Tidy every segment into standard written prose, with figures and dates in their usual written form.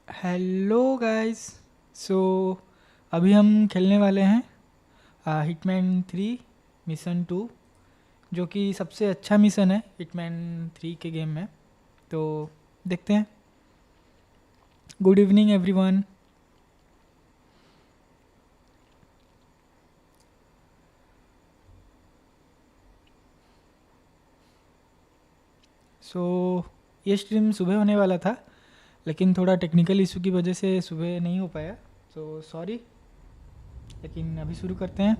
Hello guys. सो अभी हम खेलने वाले हैं हिटमैन 3 मिशन 2, जो कि सबसे अच्छा मिशन है हिटमैन 3 के गेम में। तो देखते हैं। Good evening everyone. सो ये स्ट्रीम सुबह होने वाला था, लेकिन थोड़ा टेक्निकल इशू की वजह से सुबह नहीं हो पाया। सो सॉरी, लेकिन अभी शुरू करते हैं।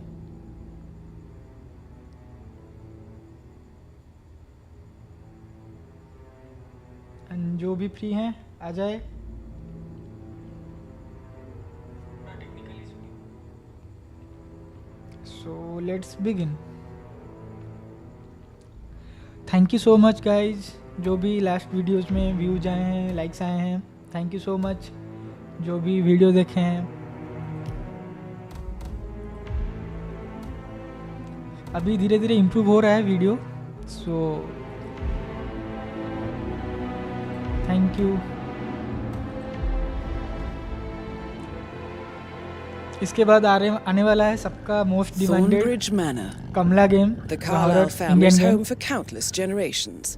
And जो भी फ्री हैं आ जाए। So let's begin. Thank you so much guys, जो भी लास्ट वीडियोस में व्यूज आए हैं, लाइक्स आए हैं, थैंक यू सो मच। जो भी वीडियो देखे हैं, अभी धीरे धीरे इम्प्रूव हो रहा है वीडियो। So thank you. इसके बाद आने वाला है सबका most demanded Kamla game, the Carlyle family's home for countless generations.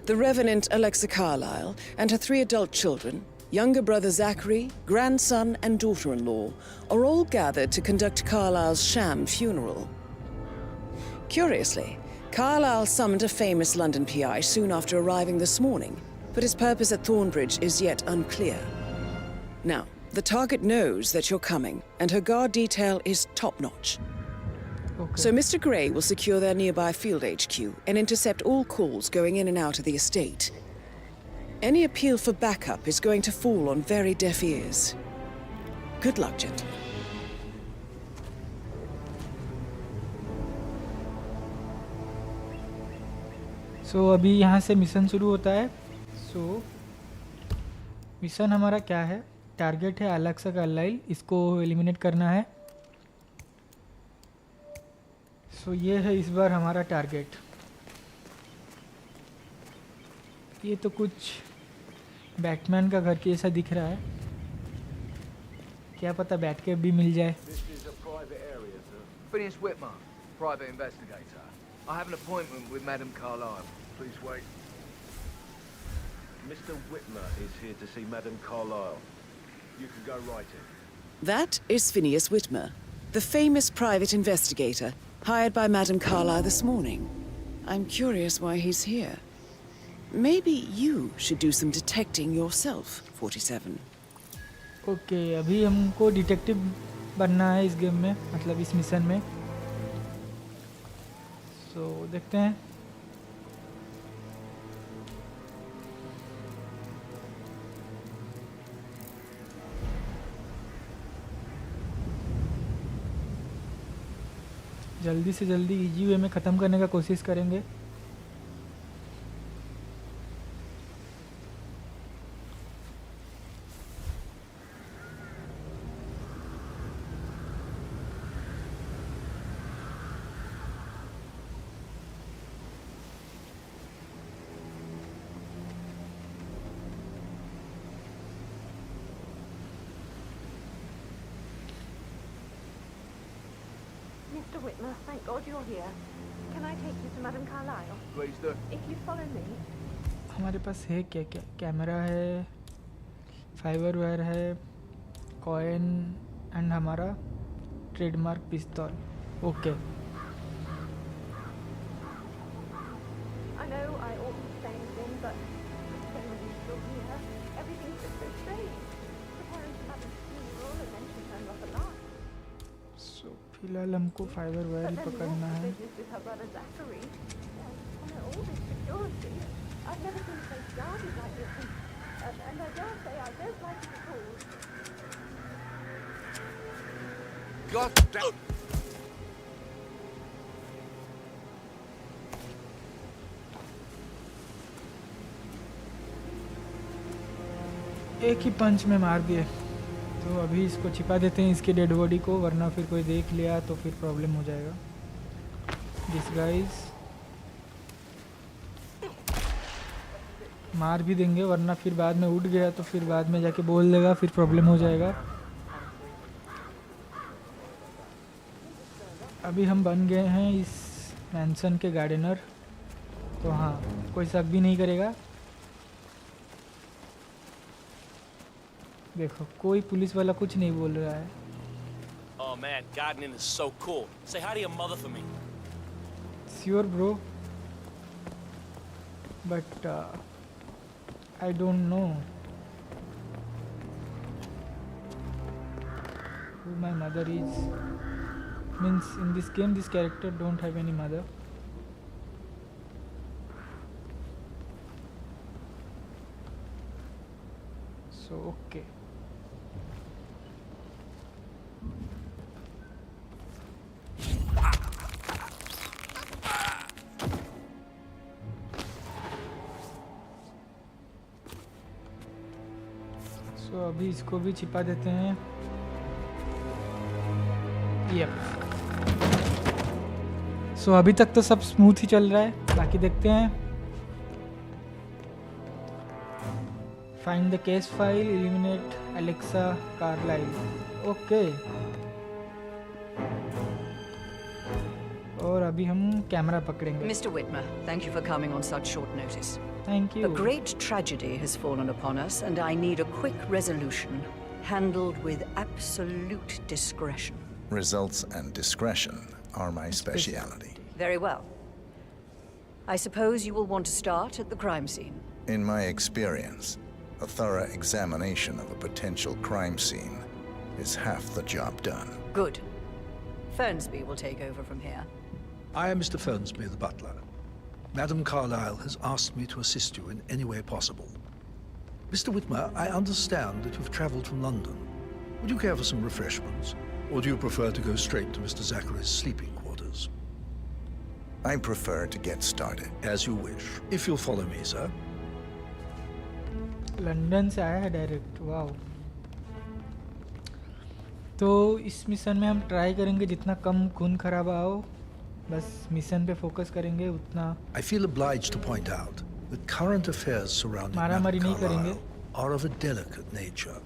The Revenant Alexa Carlyle and her 3 adult children, younger brother Zachary, grandson and daughter-in-law, are all gathered to conduct Carlyle's sham funeral. Curiously, Carlyle summoned a famous London PI soon after arriving this morning, but his purpose at Thornbridge is yet unclear. Now, the target knows that you're coming, and her guard detail is top-notch. Okay. So Mr. Gray will secure their nearby field HQ and intercept all calls going in and out of the estate. Any appeal for backup is going to fall on very deaf ears. Good luck, gentlemen. सो अभी यहाँ से mission शुरू होता है। So mission हमारा क्या है? Target है अलेक्सा कार्लाइल, इसको एलिमिनेट करना है। सो ये है इस बार हमारा टारगेट। ये तो कुछ बैटमैन का घर जैसा दिख रहा है, क्या पता बैट के भी मिल जाए। Phineas Whitmer, private investigator. I have an appointment with Madame Carlyle. Please wait. Mr. Whitmer is here to see Madame Carlyle. You can go right in. That is Phineas Whitmer, the famous private investigator hired by Madame Carlyle this morning. I'm curious why he's here. Maybe you should do some detecting yourself, 47. Okay, अभी हमको detective बनना है इस game में, मतलब इस mission में। सो देखते हैं। जल्दी से जल्दी इजी वे में ख़त्म करने का कोशिश करेंगे। Mr. Whitmer, thank God you're here. Can I take you to Madame Carlyle? Please do. If you follow me. हमारे पास है क्या क्या? कैमरा है, फाइबर वायर है, कॉइन एंड हमारा ट्रेडमार्क पिस्तौल। Okay, I know I oughtn't to say anything, but when you're still here, everything's just so strange. Preparing for Madame's funeral and then she turned up at last. सो फिलहाल हमको fibre wire he But then पकड़ना the है। business with her brother Zachary. And all this security. I've never seen a place guarded like this. And I dare say I don't like it at all. God damn. एक ही पंच में मार दिए। तो अभी इसको छिपा देते हैं, इसके डेड बॉडी को, वरना फिर कोई देख लिया तो फिर प्रॉब्लम हो जाएगा। डिस्गाइज। मार भी देंगे, वरना फिर बाद में उठ गया तो फिर बाद में जाके बोल देगा, फिर प्रॉब्लम हो जाएगा। अभी हम बन गए हैं इस मैंसन के गार्डनर, तो हाँ कोई शक भी नहीं करेगा। देखो कोई पुलिस वाला कुछ नहीं बोल रहा है। Oh man, gardening is so cool. Say hi to your mother for me. Sure bro, but I don't know who my mother is. Means in this game this character don't have any mother. So okay. So अभी इसको भी छिपा देते हैं। Yep. So अभी तक तो सब स्मूथ ही चल रहा है, बाकी देखते हैं। Find the case file, eliminate Alexa Carlyle. Okay. और अभी हम कैमरा पकड़ेंगे। Mr. Whitmer, thank you for coming on such short notice. Thank you. A great tragedy has fallen upon us, and I need a quick resolution, handled with absolute discretion. Results and discretion are my speciality. Very well. I suppose you will want to start at the crime scene. In my experience, a thorough examination of a potential crime scene is half the job done. Good. Fernsby will take over from here. I am Mr. Fernsby, the butler. Madam Carlyle has asked me to assist you in any way possible. Mr. Whitmer, I understand that you've travelled from London. Would you care for some refreshments? Or do you prefer to go straight to Mr. Zachary's sleeping quarters? I prefer to get started. As you wish. If you'll follow me, sir. London से आया है direct, wow. तो इस mission में हम try करेंगे जितना कम खून खराबा हो, बस मिशन पे फोकस करेंगे उतना। I feel obliged to point out that current affairs surrounding मारामारी Madam नहीं करेंगे। Carlyle are of a delicate nature.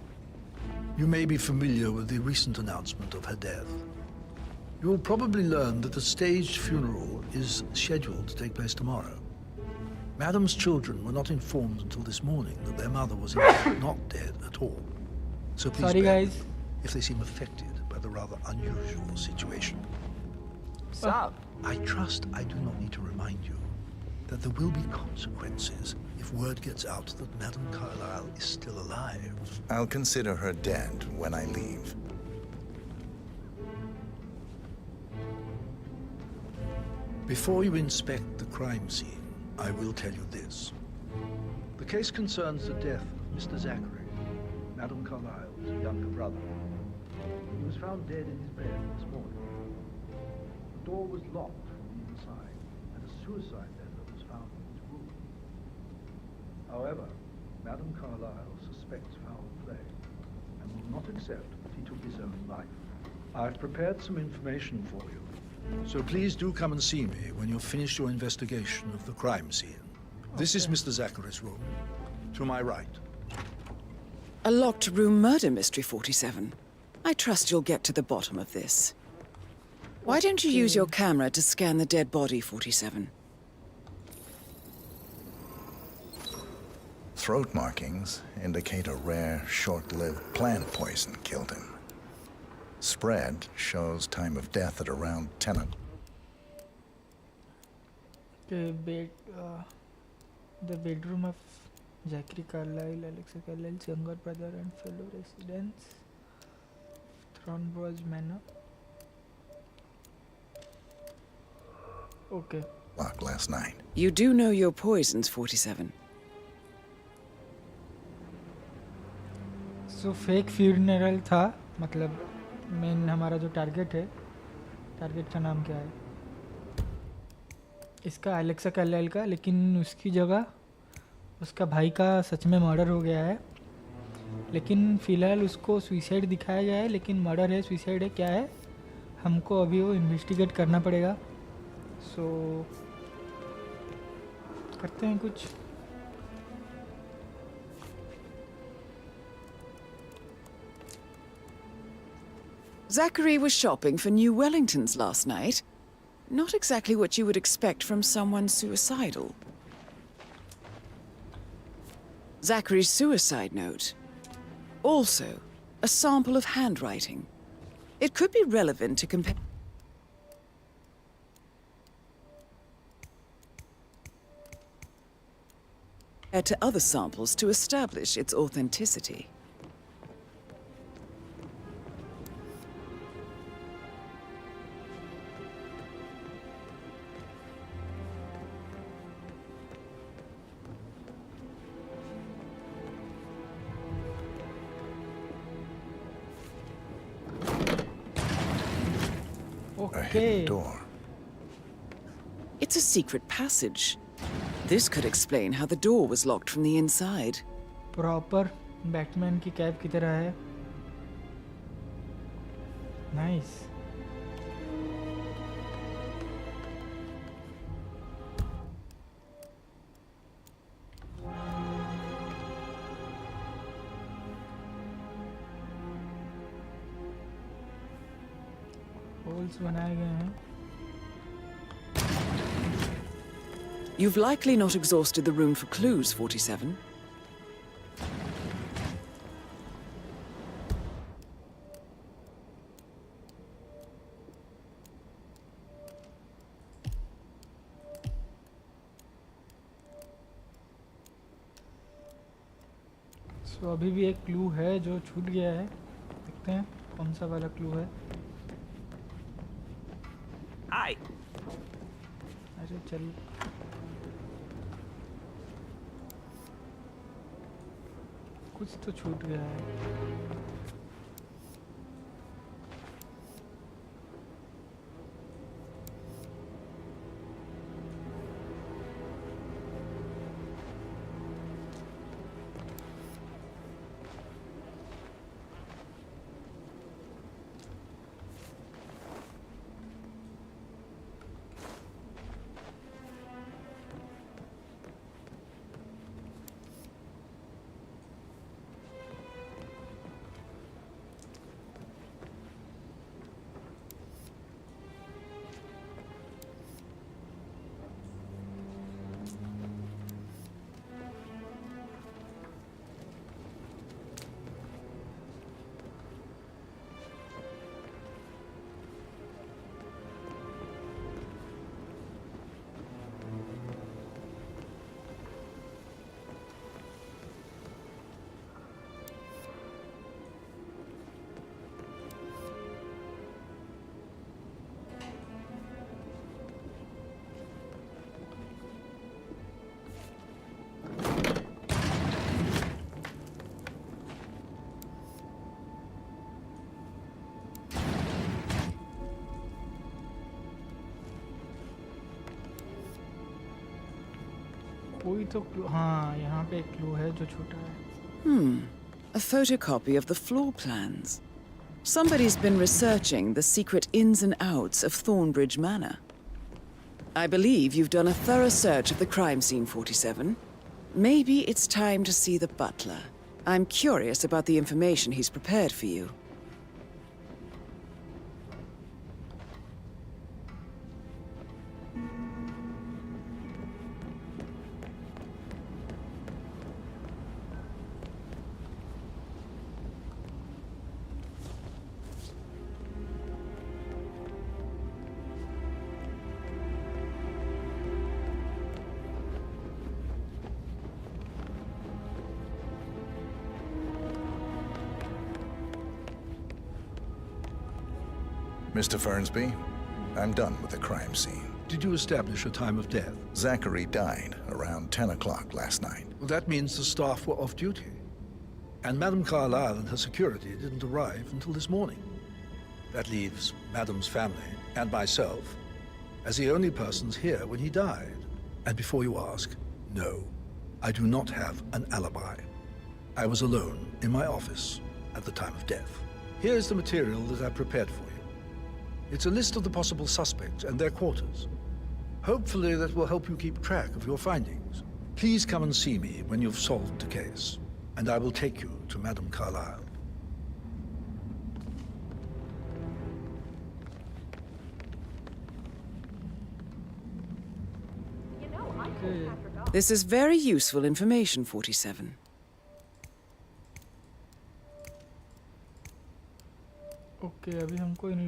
You may be familiar with the recent announcement of her death. You will probably learn that a staged funeral is scheduled to take place tomorrow. Madam's children were not informed until this morning that their mother was in fact not dead at all. So please Sorry bear guys. with me if they seem affected by the rather unusual situation. Sup? I trust I do not need to remind you that there will be consequences if word gets out that Madam Carlyle is still alive. I'll consider her dead when I leave. Before you inspect the crime scene, I will tell you this. The case concerns the death of Mr. Zachary, Madam Carlyle's younger brother. He was found dead in his bed this morning. The door was locked from the inside, and a suicide letter was found in his room. However, Madam Carlyle suspects foul play and will not accept that he took his own life. I've prepared some information for you, so please do come and see me when you've finished your investigation of the crime scene. This is Mr. Zachary's room. To my right. A locked room murder mystery, 47. I trust you'll get to the bottom of this. Why don't you use your camera to scan the dead body, 47? Throat markings indicate a rare, short-lived plant poison killed him. Spread shows time of death at around 10. The bedroom of Zachary Carlyle, Alexa Carlyle's younger brother and fellow residents, Thornbridge Manor. Okay. Locked last night. You do know your poisons, 47. So fake funeral था, मतलब main हमारा जो target है, target का नाम क्या है इसका, एलेक्सा कार्लाइल का, लेकिन उसकी जगह उसका भाई का सच में मर्डर हो गया है। लेकिन फ़िलहाल उसको सुसाइड दिखाया गया है, लेकिन मर्डर है सुसाइड है क्या है हमको अभी वो इन्वेस्टिगेट करना पड़ेगा। सो करते हैं कुछ। Zachary was shopping for new Wellingtons last night. Not exactly what you would expect from someone suicidal. Zachary's suicide note. Also, a sample of handwriting. It could be relevant to compare to other samples to establish its authenticity. A Okay. hidden door. It's a secret passage. This could explain how the door was locked from the inside. Proper Batman की cap की तरह है. Nice. Holes बनाए गए हैं. You've likely not exhausted the room for clues, 47. सो अभी भी एक क्लू है जो छूट गया है. देखते हैं कौन सा वाला क्लू है. Hi. अरे चल. कुछ तो छूट गया है. कोई तो क्लू. हाँ, यहाँ पे एक क्लू है जो छूटा है. A photocopy of the floor plans. Somebody's been researching the secret ins and outs of Thornbridge Manor. I believe you've done a thorough search of the crime scene, 47. Maybe it's time to see the butler. I'm curious about the information he's prepared for you. Mr. Fernsby, I'm done with the crime scene. Did you establish a time of death? Zachary died around 10 o'clock last night. Well, that means the staff were off duty. And Madame Carlyle and her security didn't arrive until this morning. That leaves Madame's family and myself as the only persons here when he died. And before you ask, no, I do not have an alibi. I was alone in my office at the time of death. Here's the material that I prepared for you. It's a list of the possible suspects and their quarters. Hopefully that will help you keep track of your findings. Please come and see me when you've solved the case, and I will take you to Madame Carlyle. Okay. This is very useful information, 47. Okay अभी हमको इन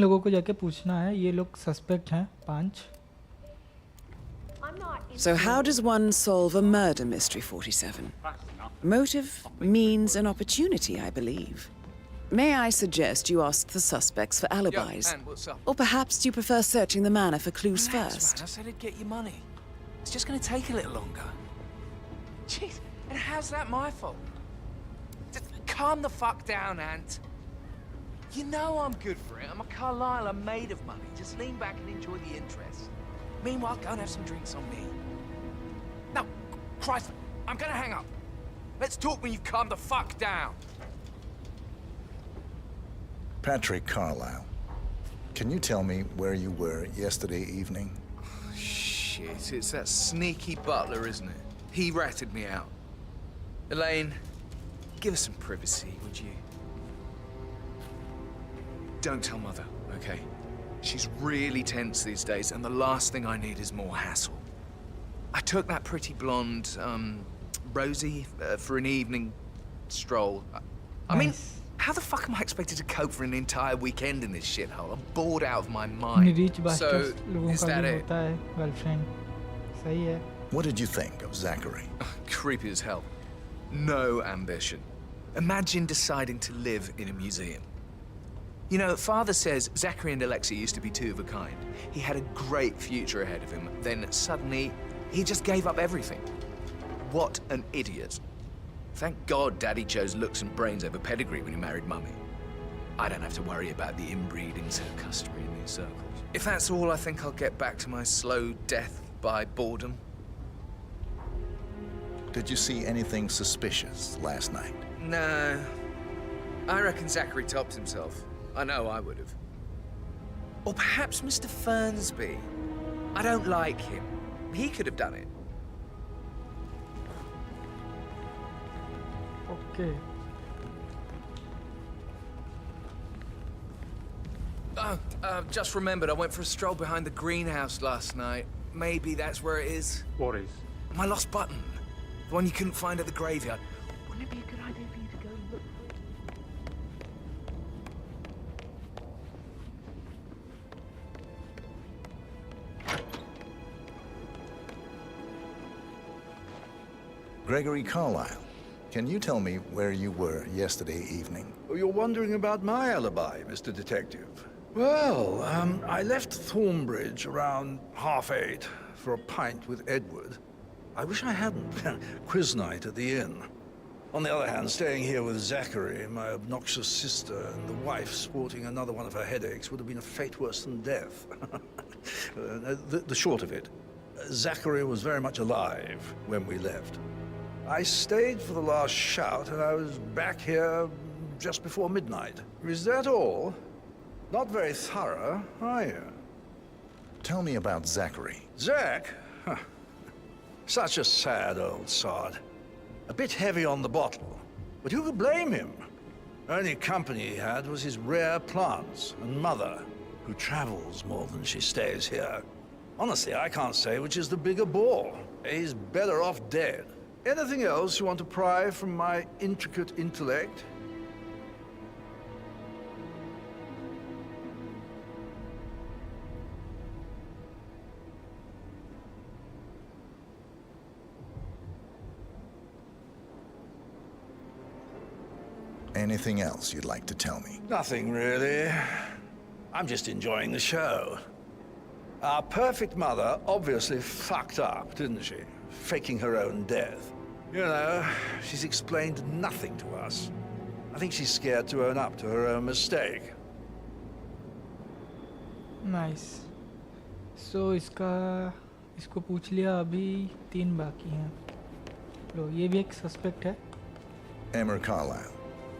लोगों को जाके पूछना है. ये लोग suspect हैं 5. So how does one solve a murder mystery, 47? Motive, means, and opportunity, I believe. May I suggest you ask the suspects for alibis? Yo, man, what's up? Or perhaps you prefer searching the manor for clues Relax, first? man. I said I'd get you money. It's just gonna take a little longer. Jeez, and how's that my fault? Just calm the fuck down, Ant. You know I'm good for it. I'm a Carlisle. I'm made of money. Just lean back and enjoy the interest. Meanwhile, go and have some drinks on me. No, Christ, I'm gonna hang up. Let's talk when you've calmed the fuck down. Patrick Carlisle, can you tell me where you were yesterday evening? Shit, it's that sneaky butler, isn't it? He ratted me out. Elaine, give us some privacy, would you? Don't tell Mother, okay? She's really tense these days, and the last thing I need is more hassle. I took that pretty blonde, Rosie, for an evening stroll. I mean, how the fuck am I expected to cope for an entire weekend in this shithole? I'm bored out of my mind. So, is that it? Girlfriend सही है. What did you think of Zachary? Creepy as hell. No ambition. Imagine deciding to live in a museum. You know, Father says Zachary and Alexei used to be two of a kind. He had a great future ahead of him. Then suddenly, he just gave up everything. What an idiot. Thank God Daddy chose looks and brains over pedigree when he married Mummy. I don't have to worry about the inbreeding so customary in these circles. If that's all, I think I'll get back to my slow death by boredom. Did you see anything suspicious last night? No. I reckon Zachary topped himself. I know I would have. Or perhaps Mr. Fernsby. I don't like him. He could have done it. Okay. Just remembered I went for a stroll behind the greenhouse last night. Maybe that's where it is. What is? My lost button. The one you couldn't find at the graveyard. Wouldn't it be a good idea for you to go and look for it? Gregory Carlisle, can you tell me where you were yesterday evening? Oh, you're wondering about my alibi, Mr. Detective. Well, I left Thornbridge around 8:30 for a pint with Edward. I wish I hadn't. Quiz night at the inn. On the other hand, staying here with Zachary, my obnoxious sister, and the wife sporting another one of her headaches would have been a fate worse than death. The short of it, Zachary was very much alive when we left. I stayed for the last shout, and I was back here just before midnight. Is that all? Not very thorough, are you? Tell me about Zachary. Zach? Huh. Such a sad old sod. A bit heavy on the bottle, but who could blame him? Only company he had was his rare plants and mother, who travels more than she stays here. Honestly, I can't say which is the bigger bore. He's better off dead. Anything else you want to pry from my intricate intellect? Anything else you'd like to tell me? Nothing really. I'm just enjoying the show. Our perfect mother obviously fucked up, didn't she? Faking her own death. You know, she's explained nothing to us. I think she's scared to own up to her own mistake. Nice. So इसको पूछ लिया. अभी 3 बाकी हैं. लो ये भी एक suspect है. Emmer Carlisle,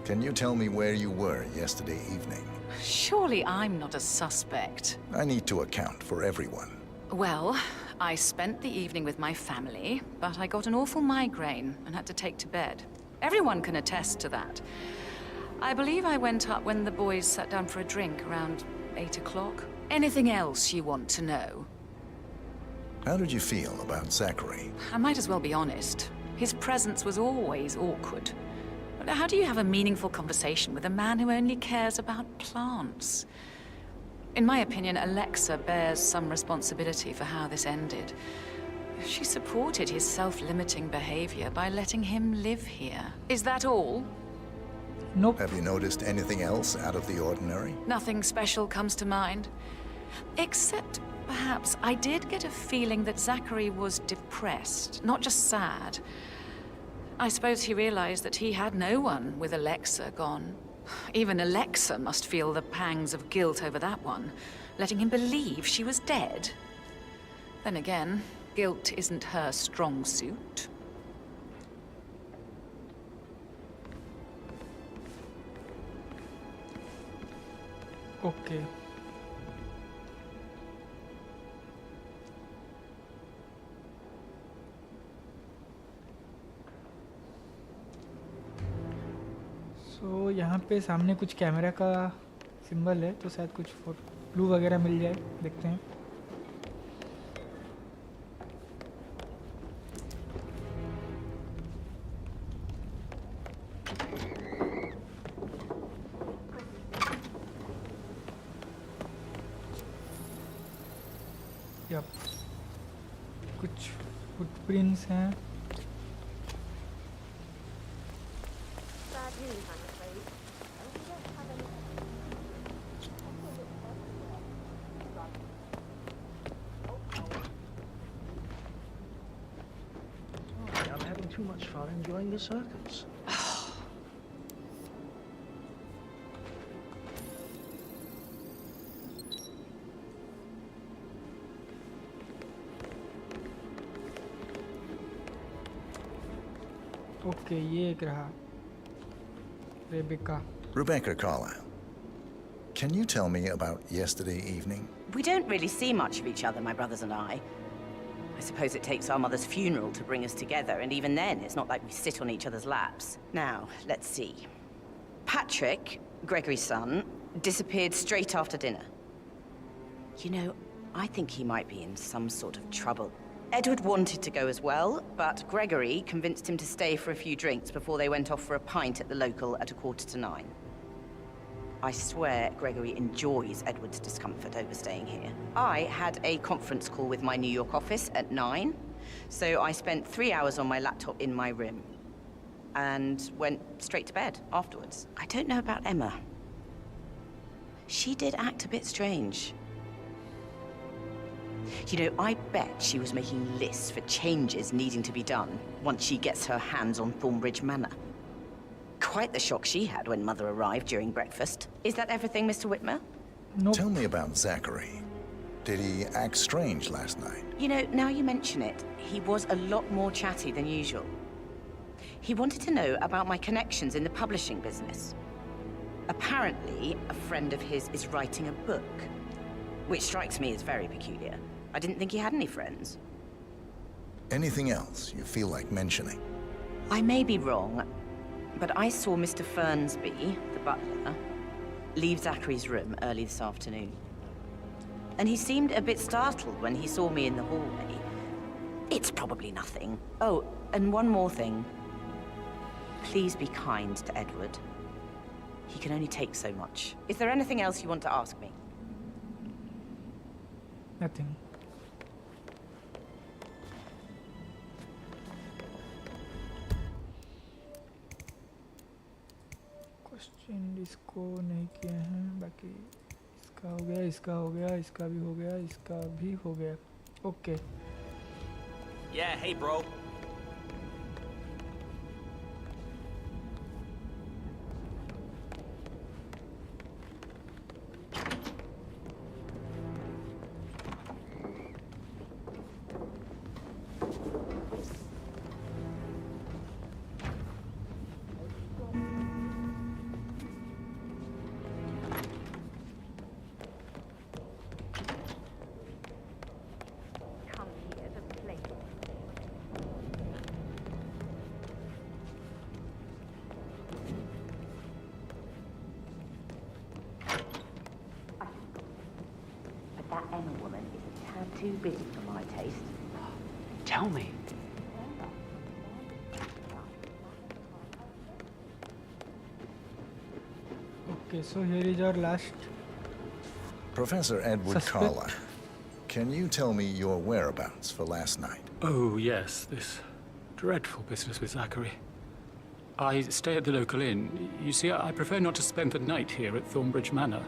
can you tell me where you were yesterday evening? Surely I'm not a suspect. I need to account for everyone. Well, I spent the evening with my family, but I got an awful migraine and had to take to bed. Everyone can attest to that. I believe I went up when the boys sat down for a drink around 8 o'clock. Anything else you want to know? How did you feel about Zachary? I might as well be honest. His presence was always awkward. But how do you have a meaningful conversation with a man who only cares about plants? In my opinion, Alexa bears some responsibility for how this ended. She supported his self-limiting behavior by letting him live here. Is that all? Nope. Have you noticed anything else out of the ordinary? Nothing special comes to mind. Except, perhaps, I did get a feeling that Zachary was depressed, not just sad. I suppose he realized that he had no one with Alexa gone. Even Alexa must feel the pangs of guilt over that one, letting him believe she was dead. Then again, guilt isn't her strong suit. Okay. सो यहाँ पे सामने कुछ camera का symbol है, तो शायद कुछ clue वगैरह मिल जाए, देखते हैं। यप, कुछ फुटप्रिंट्स हैं। Bad news, I'm afraid. We don't have any... I'm having too much fun enjoying the circus. Okay, ये एक रहा, Rebecca. Rebecca Carlyle, can you tell me about yesterday evening? We don't really see much of each other, my brothers and I. I suppose it takes our mother's funeral to bring us together, and even then, it's not like we sit on each other's laps. Now, let's see. Patrick, Gregory's son, disappeared straight after dinner. You know, I think he might be in some sort of trouble. Edward wanted to go as well, but Gregory convinced him to stay for a few drinks before they went off for a pint at the local at 8:45. I swear Gregory enjoys Edward's discomfort over staying here. I had a conference call with my New York office at 9, so I spent 3 hours on my laptop in my room and went straight to bed afterwards. I don't know about Emma. She did act a bit strange. You know, I bet she was making lists for changes needing to be done once she gets her hands on Thornbridge Manor. Quite the shock she had when Mother arrived during breakfast. Is that everything, Mr. Whitmer? Nope. Tell me about Zachary. Did he act strange last night? You know, now you mention it, he was a lot more chatty than usual. He wanted to know about my connections in the publishing business. Apparently, a friend of his is writing a book, which strikes me as very peculiar. I didn't think he had any friends. Anything else you feel like mentioning? I may be wrong, but I saw Mr. Fernsby, the butler, leave Zachary's room early this afternoon. And he seemed a bit startled when he saw me in the hallway. It's probably nothing. Oh, and one more thing. Please be kind to Edward. He can only take so much. Is there anything else you want to ask me? Nothing. Question इसको नहीं किए हैं, बाकी इसका हो गया, इसका हो गया, इसका भी हो गया, इसका भी हो गया। Okay. Yeah, hey bro. Come here to play. But that Emma woman is a tad too busy for my taste. haste. Tell me. Okay, so here is our last Professor Edward suspect. Carlyle, can you tell me your whereabouts for last night? Oh, yes, this dreadful business with Zachary. I stay at the local inn. You see, I prefer not to spend the night here at Thornbridge Manor.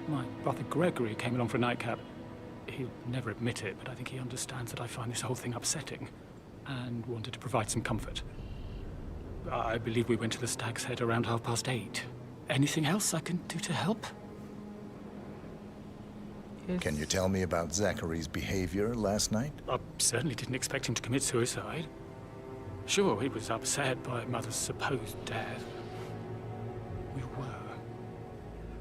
My brother Gregory came along for a nightcap. He'll never admit it, but I think he understands that I find this whole thing upsetting and wanted to provide some comfort. I believe we went to the Stag's Head around 8:30. Anything else I can do to help? Yes. Can you tell me about Zachary's behavior last night? I certainly didn't expect him to commit suicide. Sure, he was upset by Mother's supposed death. We were.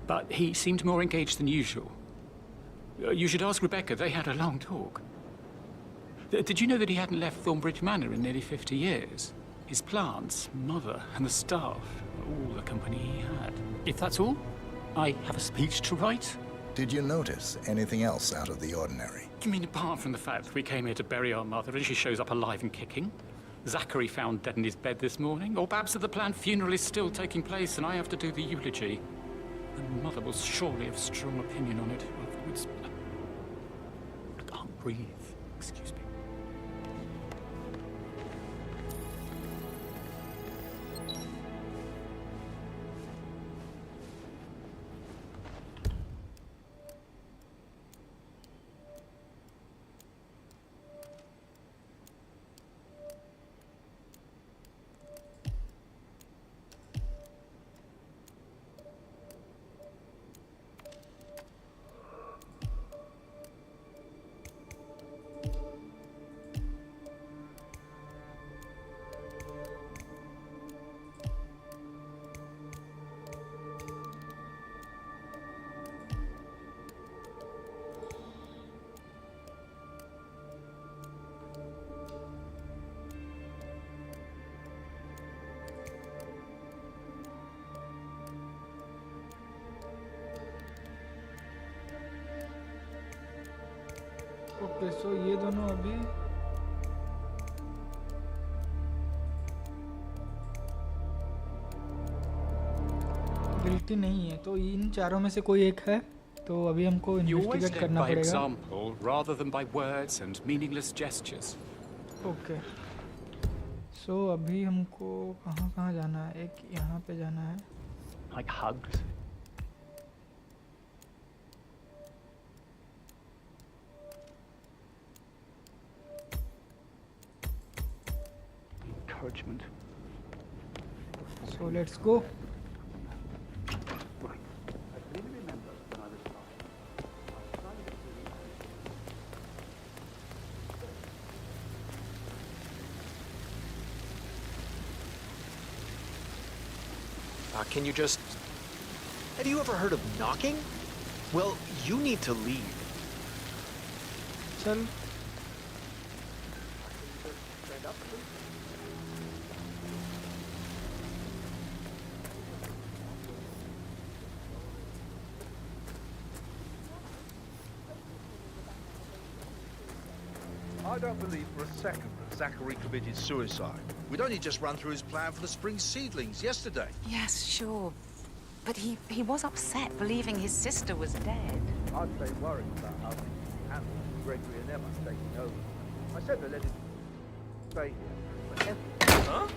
But he seemed more engaged than usual. You should ask Rebecca. They had a long talk. Did you know that he hadn't left Thornbridge Manor in nearly 50 years? His plants, Mother, and the staff, all the company he had. If that's all, I have a speech to write. Did you notice anything else out of the ordinary? You mean apart from the fact that we came here to bury our mother and she shows up alive and kicking? Zachary found dead in his bed this morning? Or perhaps that the planned funeral is still taking place and I have to do the eulogy? And Mother will surely have strong opinion on it afterwards. I can't breathe. Excuse me. Okay so ये दोनों अभी guilty नहीं है, तो इन चारों में से कोई एक है, तो अभी हमको इन्वेस्टिगेट करना by पड़ेगा. example rather than by words and meaningless gestures. Okay so अभी हमको कहाँ जाना है? एक यहाँ पे जाना है. Like hugs? Encouragement. So let's go. Can you just... Have you ever heard of knocking? Well, you need to leave. चल. I don't believe for a second that Zachary committed suicide. We'd only just run through his plan for the spring seedlings yesterday. Yes, sure. But he was upset, believing his sister was dead. I'd say worried about how things handled Gregory and Emma taking over. I said to let him stay here. But Huh?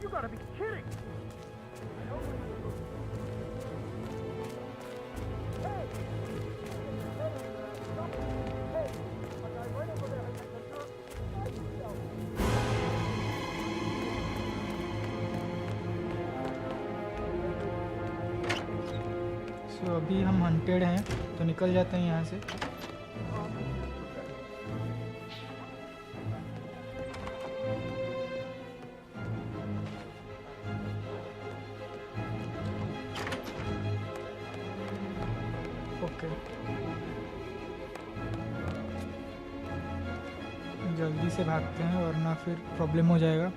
You gotta be kidding! सो अभी हम hunted हैं, तो निकल जाते हैं यहाँ से. Okay से भागते हैं वरना फिर प्रॉब्लम हो जाएगा,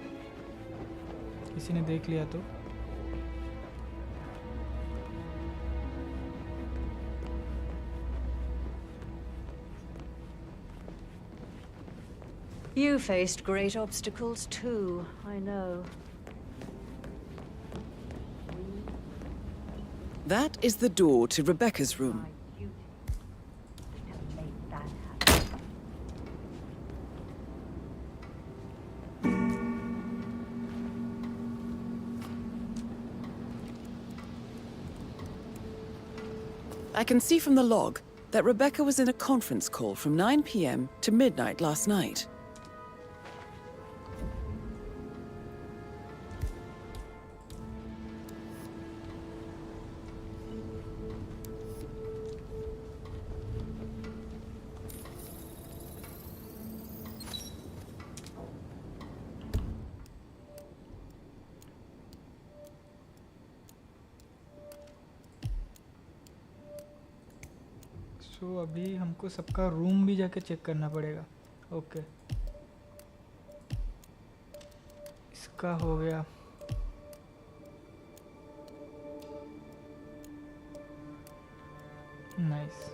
किसी ने देख लिया तो। You faced great obstacles too, I know. That is the door to Rebecca's room. I can see from the log that Rebecca was in a conference call from 9 p.m. to midnight last night. तो अभी हमको सबका room भी जाके check करना पड़ेगा। Okay, इसका हो गया। नाइस।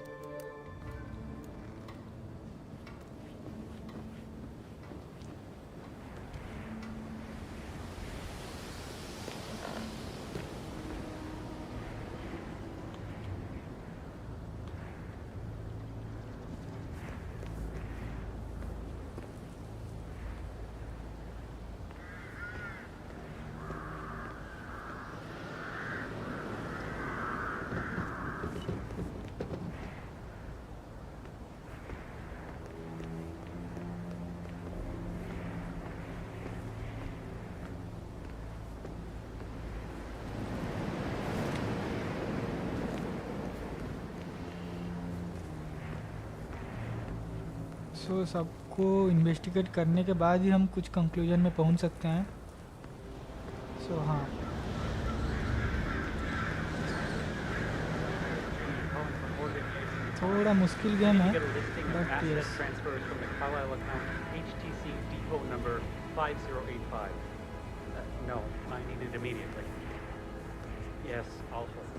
सो सबको इन्वेस्टिगेट करने के बाद ही हम कुछ कंक्लूजन में पहुंच सकते हैं। सो हाँ, थोड़ा मुश्किल गेम है but yes. No, I need it immediately. Yes, also.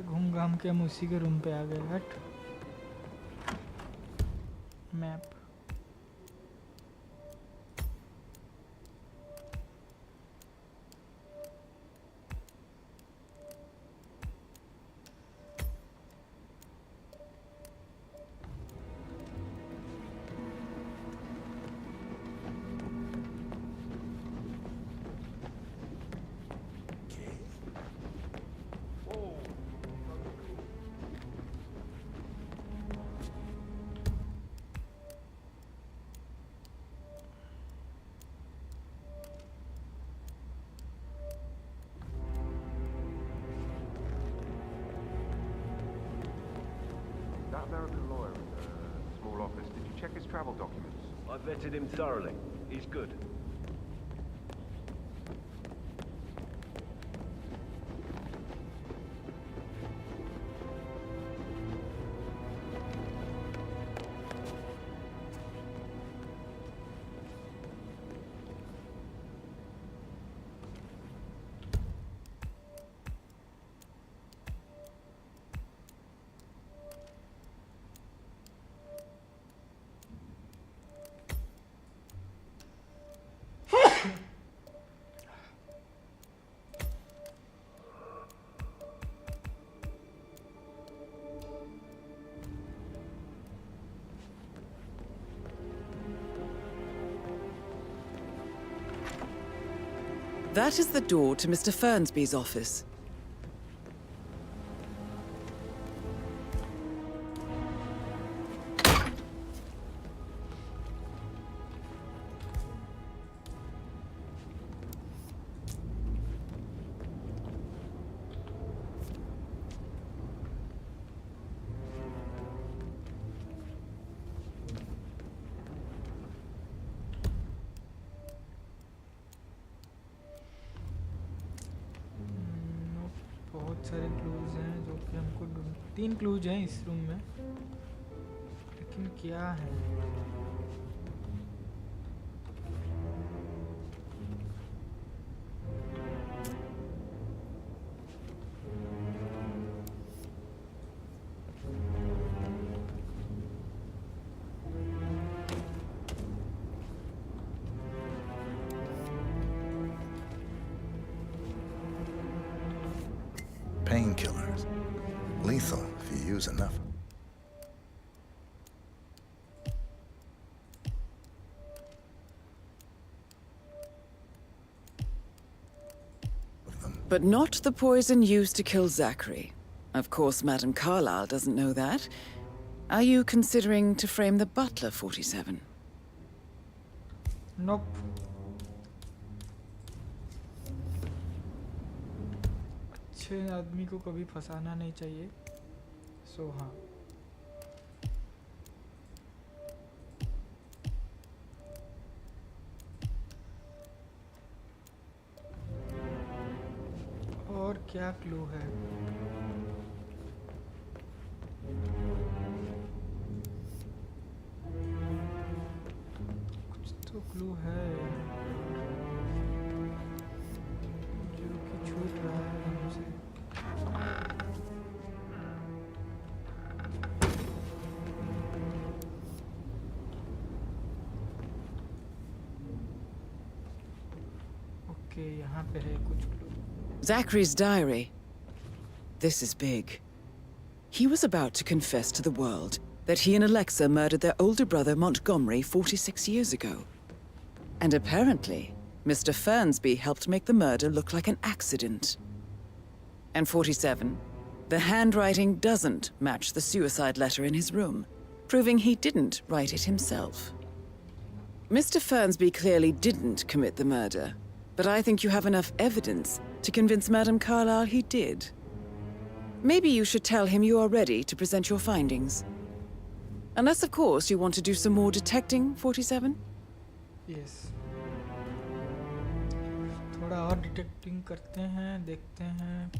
घूम घाम के हम उसी के रूम पे आ गए। हट map. American lawyer in the small office. Did you check his travel documents? I've vetted him thoroughly. He's good. That is the door to Mr. Fernsby's office. सारे क्लूज हैं जो कि हमको ढूंढ 3 क्लूज हैं इस रूम में, लेकिन क्या है? Painkillers. Lethal if you use enough. But not the poison used to kill Zachary. Of course, Madame Carlyle doesn't know that. Are you considering to frame the butler, 47? Nope. अच्छे आदमी को कभी फंसाना नहीं चाहिए, सो हाँ। और क्या क्लू है? कुछ तो क्लू है जो कि छूट रहा है हमसे। ओके, यहाँ पे है कुछ clue. Zachary's diary. This is big. He was about to confess to the world that he and Alexa murdered their older brother Montgomery 46 years ago. And apparently, Mr. Fernsby helped make the murder look like an accident. And 47, the handwriting doesn't match the suicide letter in his room, proving he didn't write it himself. Mr. Fernsby clearly didn't commit the murder, but I think you have enough evidence to convince Madame Carlyle he did. Maybe you should tell him you are ready to present your findings. Unless, of course, you want to do some more detecting, 47? Yes. थोड़ा और detecting करते हैं, देखते हैं।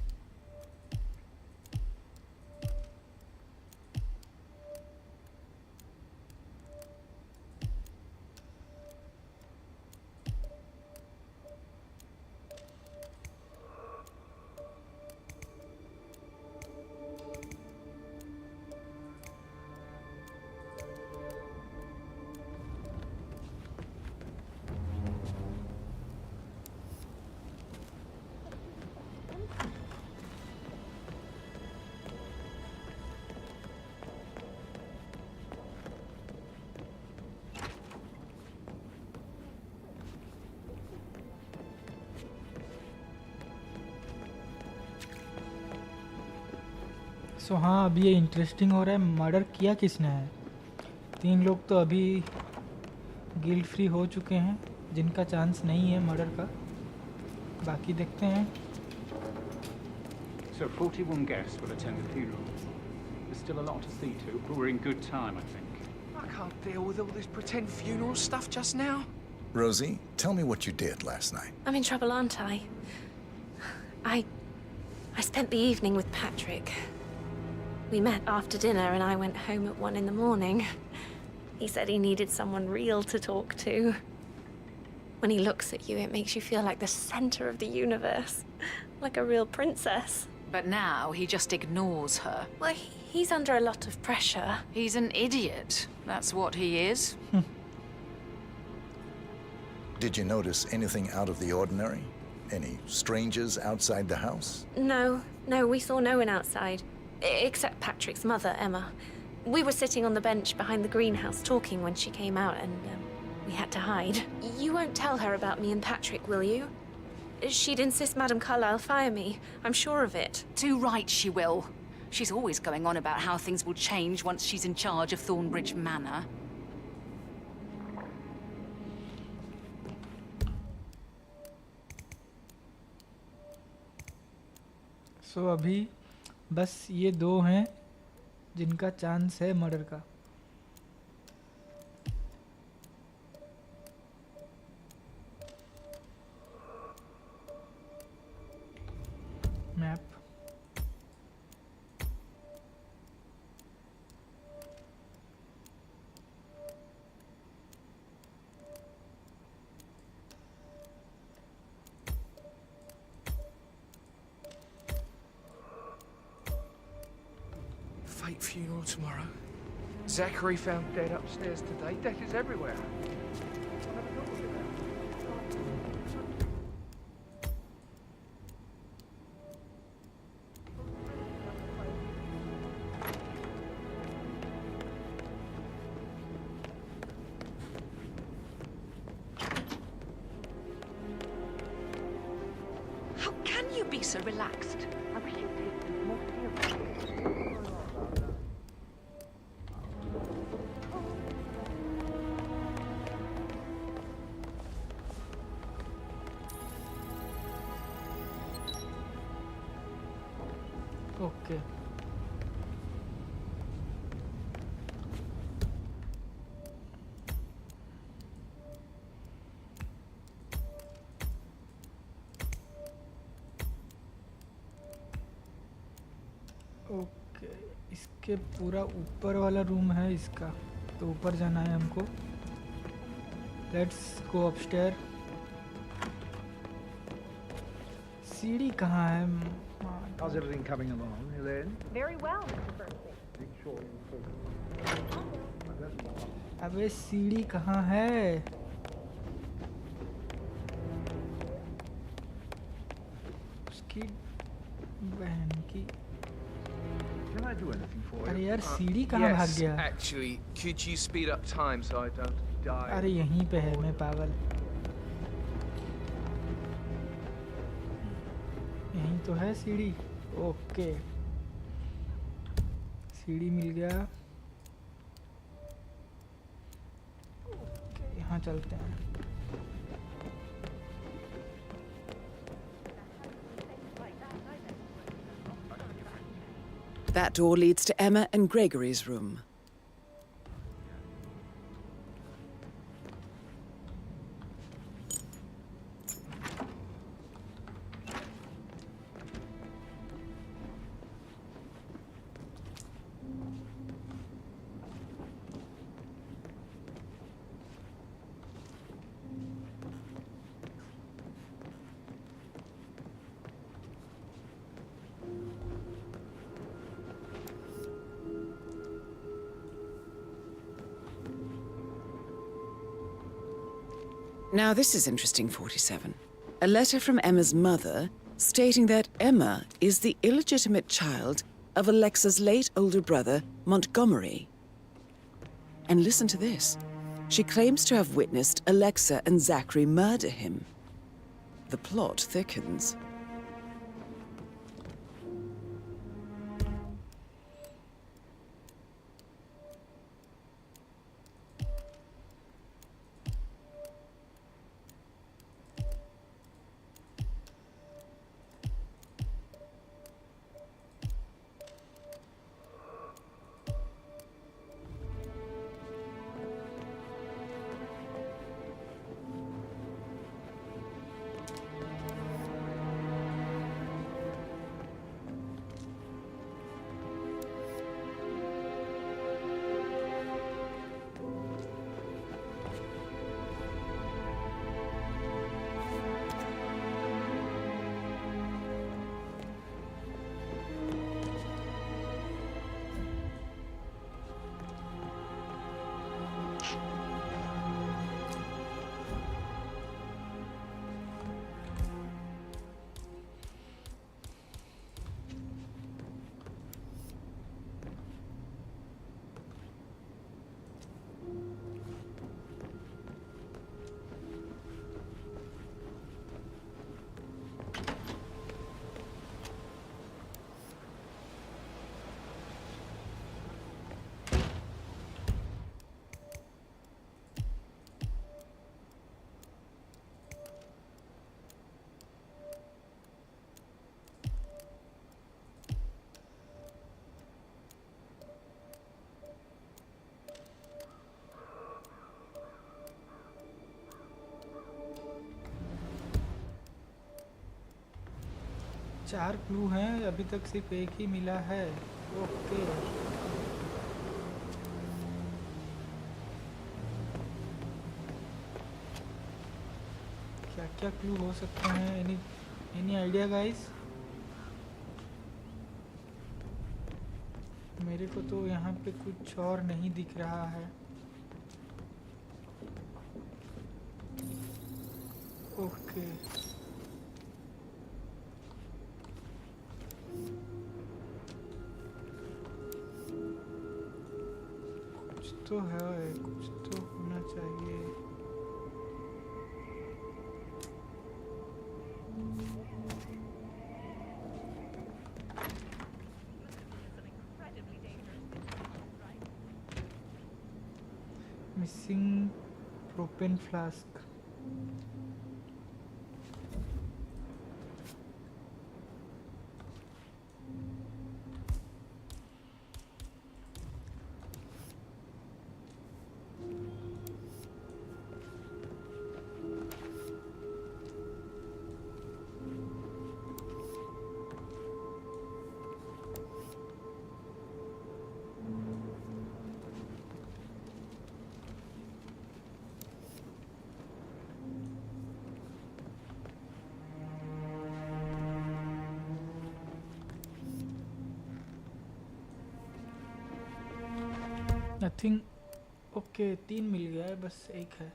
सो हाँ, अभी ये interesting हो रहा है। मर्डर किया किसने है? 3 लोग तो अभी गिल्ट फ्री हो चुके हैं, जिनका चांस नहीं है मर्डर का। बाकी देखते हैं। So 41 guests will attend the funeral. There's still a lot to see to, but we're in good time, I think. I can't deal with all this pretend funeral stuff just now. Rosie, tell me what you did last night. I'm in trouble, aren't I? I spent the evening with Patrick. We met after dinner and I went home at 1 in the morning. He said he needed someone real to talk to. When he looks at you, it makes you feel like the center of the universe. Like a real princess. But now he just ignores her. Well, he's under a lot of pressure. He's an idiot. That's what he is. Did you notice anything out of the ordinary? Any strangers outside the house? No, we saw no one outside. Except Patrick's mother, Emma. We were sitting on the bench behind the greenhouse talking when she came out and we had to hide. You won't tell her about me and Patrick, will you? She'd insist Madame Carlyle fire me. I'm sure of it. Too right she will. She's always going on about how things will change once she's in charge of Thornbridge Manor. सो अभी बस ये 2 हैं जिनका chance है murder का। Map fake funeral tomorrow. Zachary found dead upstairs today. Death is everywhere. How can you be so relaxed? I wish you'd take this more seriously. Okay okay इसके पूरा ऊपर वाला रूम है इसका, तो ऊपर जाना है हमको। Let's go upstair. सीढ़ी कहाँ है? How's everything coming along, Elaine? Very well, Mr. Bernstein. Big short. अबे सीढ़ी कहाँ है? उसकी बहन की। Can I do anything for you? अरे यार सीढ़ी कहाँ भाग Yes, गया? actually, could you speed up time so I don't die? अरे यहीं पे है, मैं पागल। यहीं तो है सीढ़ी। ओके सीढ़ी मिल गया। ओके यहाँ चलते हैं। That door leads to Emma and Gregory's room. Now this is interesting, 47. A letter from Emma's mother stating that Emma is the illegitimate child of Alexa's late older brother, Montgomery. And listen to this. She claims to have witnessed Alexa and Zachary murder him. The plot thickens. चार clue हैं, अभी तक सिर्फ एक ही मिला है। Okay क्या क्या क्लू हो सकते हैं? Any idea guys? मेरे को तो यहाँ पे कुछ और नहीं दिख रहा है। ओके, कुछ तो है, कुछ तो होना चाहिए। Missing propane flask. Nothing. Okay, 3 मिल गया है, बस एक है।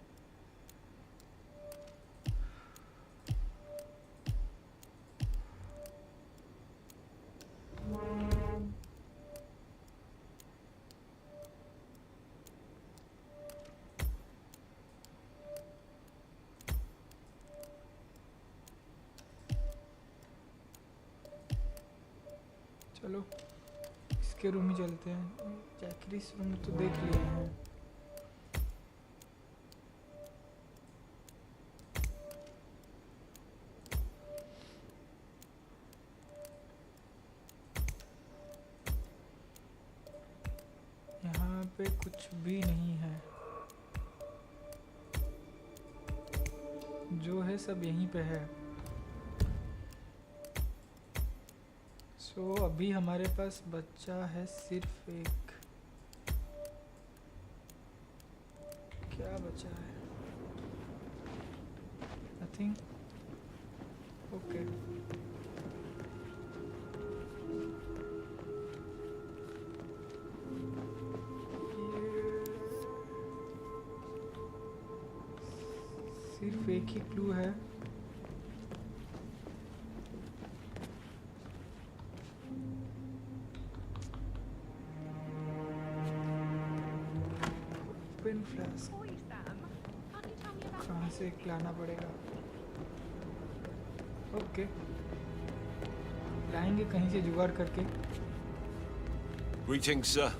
चलो इसके रूम ही चलते हैं। जैकरीस रूम तो देख लिए हैं। यहाँ पे कुछ भी नहीं है, जो है सब यहीं पे है। सो अभी हमारे पास बच्चा है सिर्फ एक। क्या बचा है? नथिंग। ओके, सिर्फ एक ही क्लू है। ओपन फ्लास्क कहाँ से लाना पड़ेगा? ओके, लाएंगे कहीं से जुगाड़ करके। Greetings, sir.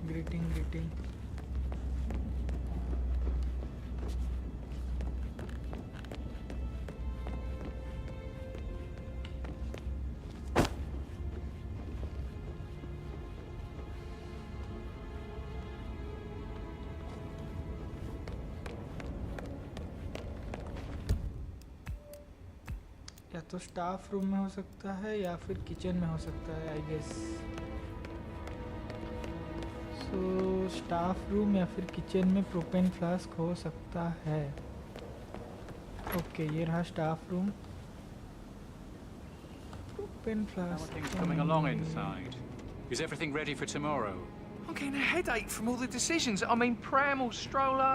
Greeting greeting. या तो स्टाफ रूम में हो सकता है या फिर किचन में हो सकता है, I guess. So staff room या फिर किचन में प्रोपेन फ्लास्क हो सकता है। ओके, ये रहा staff room. Propane flask. Things coming along inside. Is everything ready for tomorrow? I'm getting a headache from all the decisions. I mean, pram or stroller,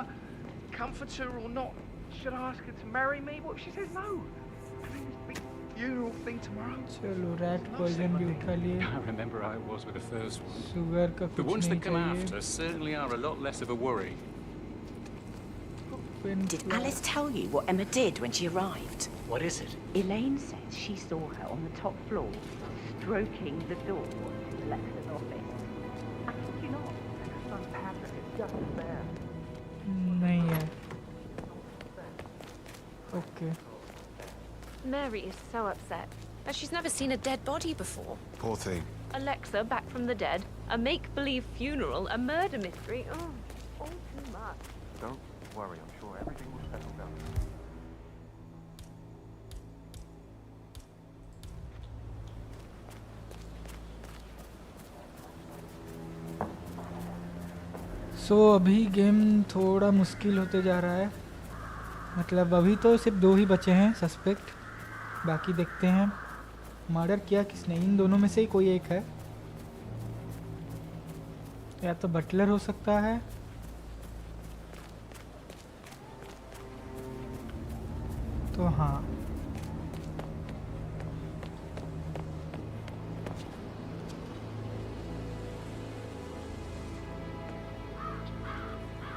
comforter or not. Should I ask her to marry me? What if she says no? I mean, this big funeral thing tomorrow. चलो, rat poison भी उठा लिए। I remember how it was with the first one. Sugar का The कुछ ones नहीं that come चाहिए। after certainly are a lot less of a worry. Did Alice tell you what Emma did when she arrived? What is it? Elaine says she saw her on the top floor, stroking the door to Alexa's office. I kid you not. Her son Patrick is just there. नहीं है। Okay, Mary is so upset. But she's never seen a dead body before. Poor thing. Alexa back from the dead, a make-believe funeral, a murder mystery. Oh, all too much. Don't worry, I'm sure everything will settle down. सो अभी game थोड़ा मुश्किल होते जा रहा है। मतलब अभी तो सिर्फ 2 ही बचे हैं सस्पेक्ट, बाकी देखते हैं। मर्डर किया किसने? इन दोनों में से ही कोई एक है, या तो बटलर हो सकता है, तो हाँ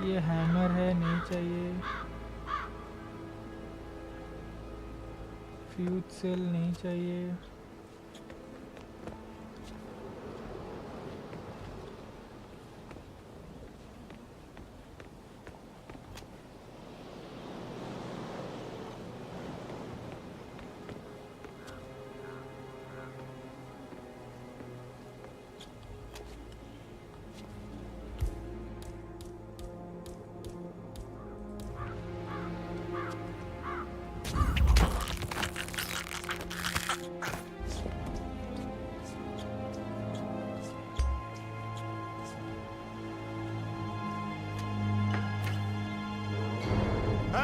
ये हैमर है, नहीं चाहिए। फ्यूज सेल नहीं चाहिए।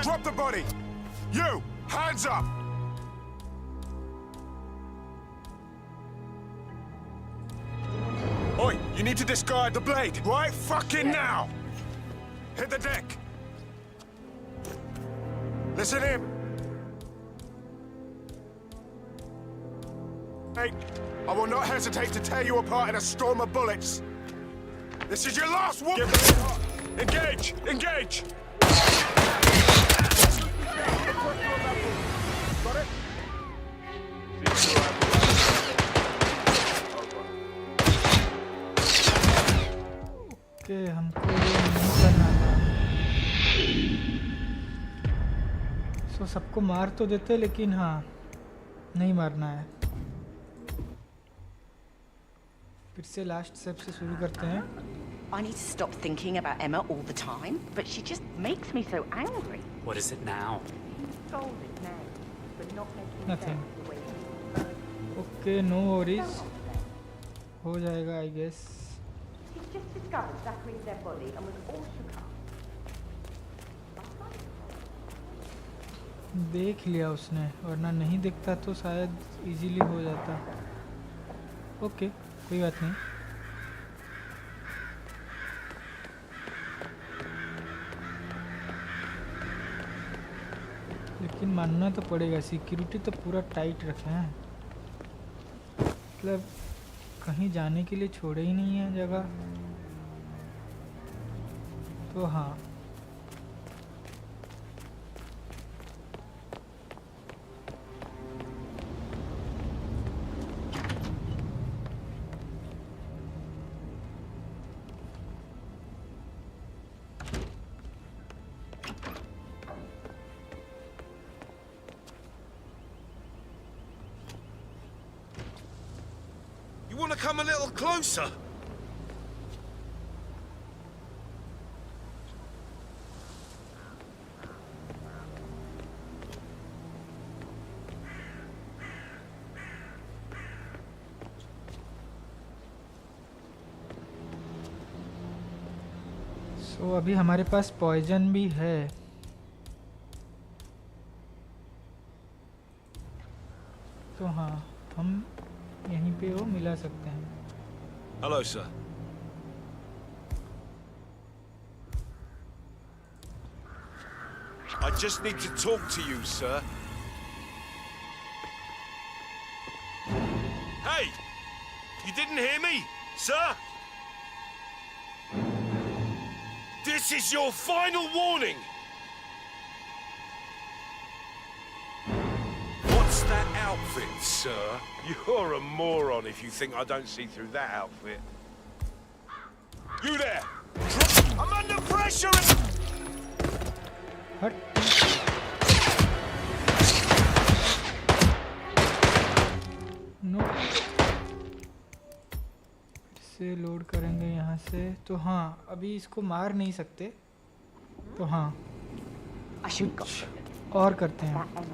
Drop the body! You! Hands up! Oi, you need to discard the blade, right fucking now! Hit the deck! Listen in! Hey, I will not hesitate to tear you apart in a storm of bullets! This is your last one! Engage! Engage! Got it? Okay, हमको ये नहीं करना था। सो सबको मार तो देते, लेकिन हाँ नहीं मारना है। फिर से लास्ट स्टेप से शुरू करते हैं। I need to stop thinking about Emma all the time, but she just makes me so angry. What is it now? Told it now, but not making Nothing. sense the way she okay, no worries, हो जाएगा I guess. She's just discovered Zachary's dead body and was all shook up. देख लिया उसने, वरना नहीं देखता तो शायद इजीली हो जाता। ओके, कोई बात नहीं। लेकिन मानना तो पड़ेगा, सिक्योरिटी तो पूरा टाइट रखे हैं, मतलब कहीं जाने के लिए छोड़े ही नहीं है जगह। तो हाँ You want to come a little closer? सो अभी हमारे पास पॉइजन भी है। तो हाँ, हम यहीं पे वो मिला सकते हैं। Hello, sir. I just need to talk to you, sir. Hey! You didn't hear me, sir? This is your final warning! What's that outfit, sir? You're a moron if you think I don't see through that outfit. You there! I'm under pressure! No, से load करेंगे यहाँ से। तो हाँ, अभी इसको मार नहीं सकते, तो हाँ कुछ और करते हैं।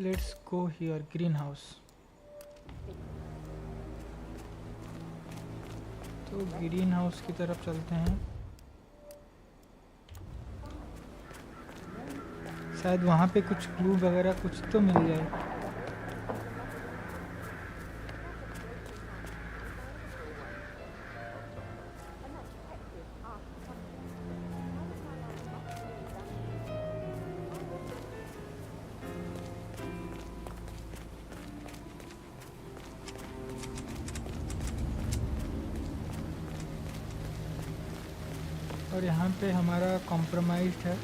Let's go here, greenhouse. तो ग्रीन हाउस की तरफ चलते हैं, शायद वहाँ पे कुछ क्लू वगैरह कुछ तो मिल जाए। और यहाँ पे हमारा कॉम्प्रोमाइज्ड है।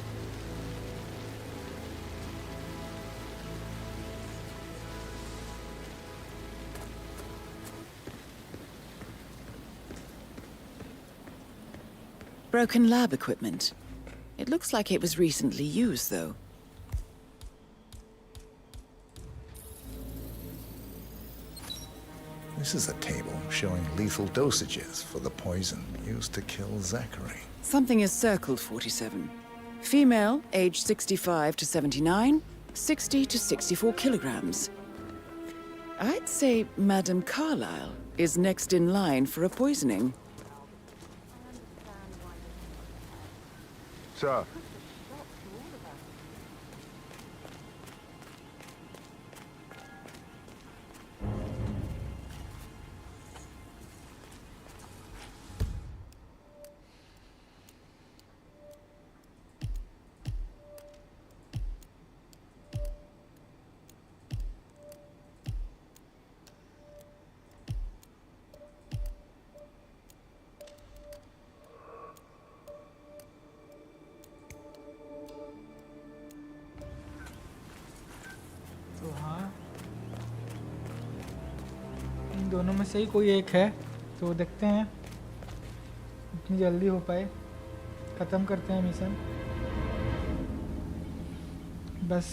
Broken lab equipment. It looks like it was recently used, though. This is a table showing lethal dosages for the poison used to kill Zachary. Something is circled, 47. Female, age 65 to 79, 60 to 64 kilograms. I'd say Madame Carlyle is next in line for a poisoning. Sir. तो हाँ, इन दोनों में से ही कोई एक है, तो देखते हैं जितनी जल्दी हो पाए ख़त्म करते हैं मिशन। बस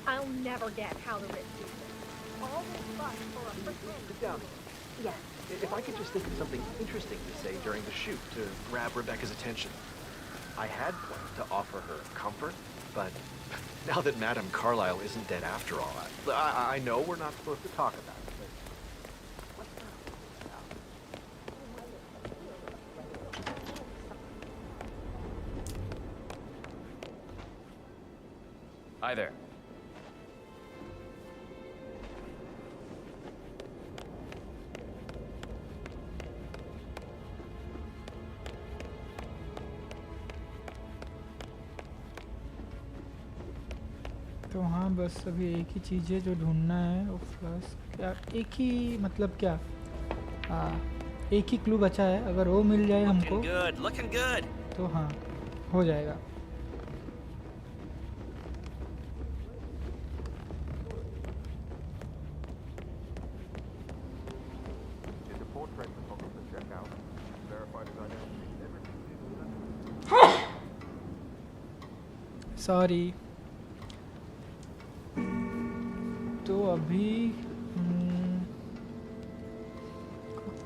I'll never get how the rich do this. All this fuss for a freaking... Sit down. Yes. If I could just think of something interesting to say during the shoot to grab Rebecca's attention. I had planned to offer her comfort, but now that Madame Carlyle isn't dead after all, I know we're not supposed to talk about it, but... Hi there. तो हाँ, बस अभी एक ही चीज़ है जो ढूंढना है, वो फ्लास्क। क्या एक ही मतलब क्या? एक ही क्लू बचा है, अगर वो मिल जाए हमको तो हाँ हो जाएगा। सॉरी। तो अभी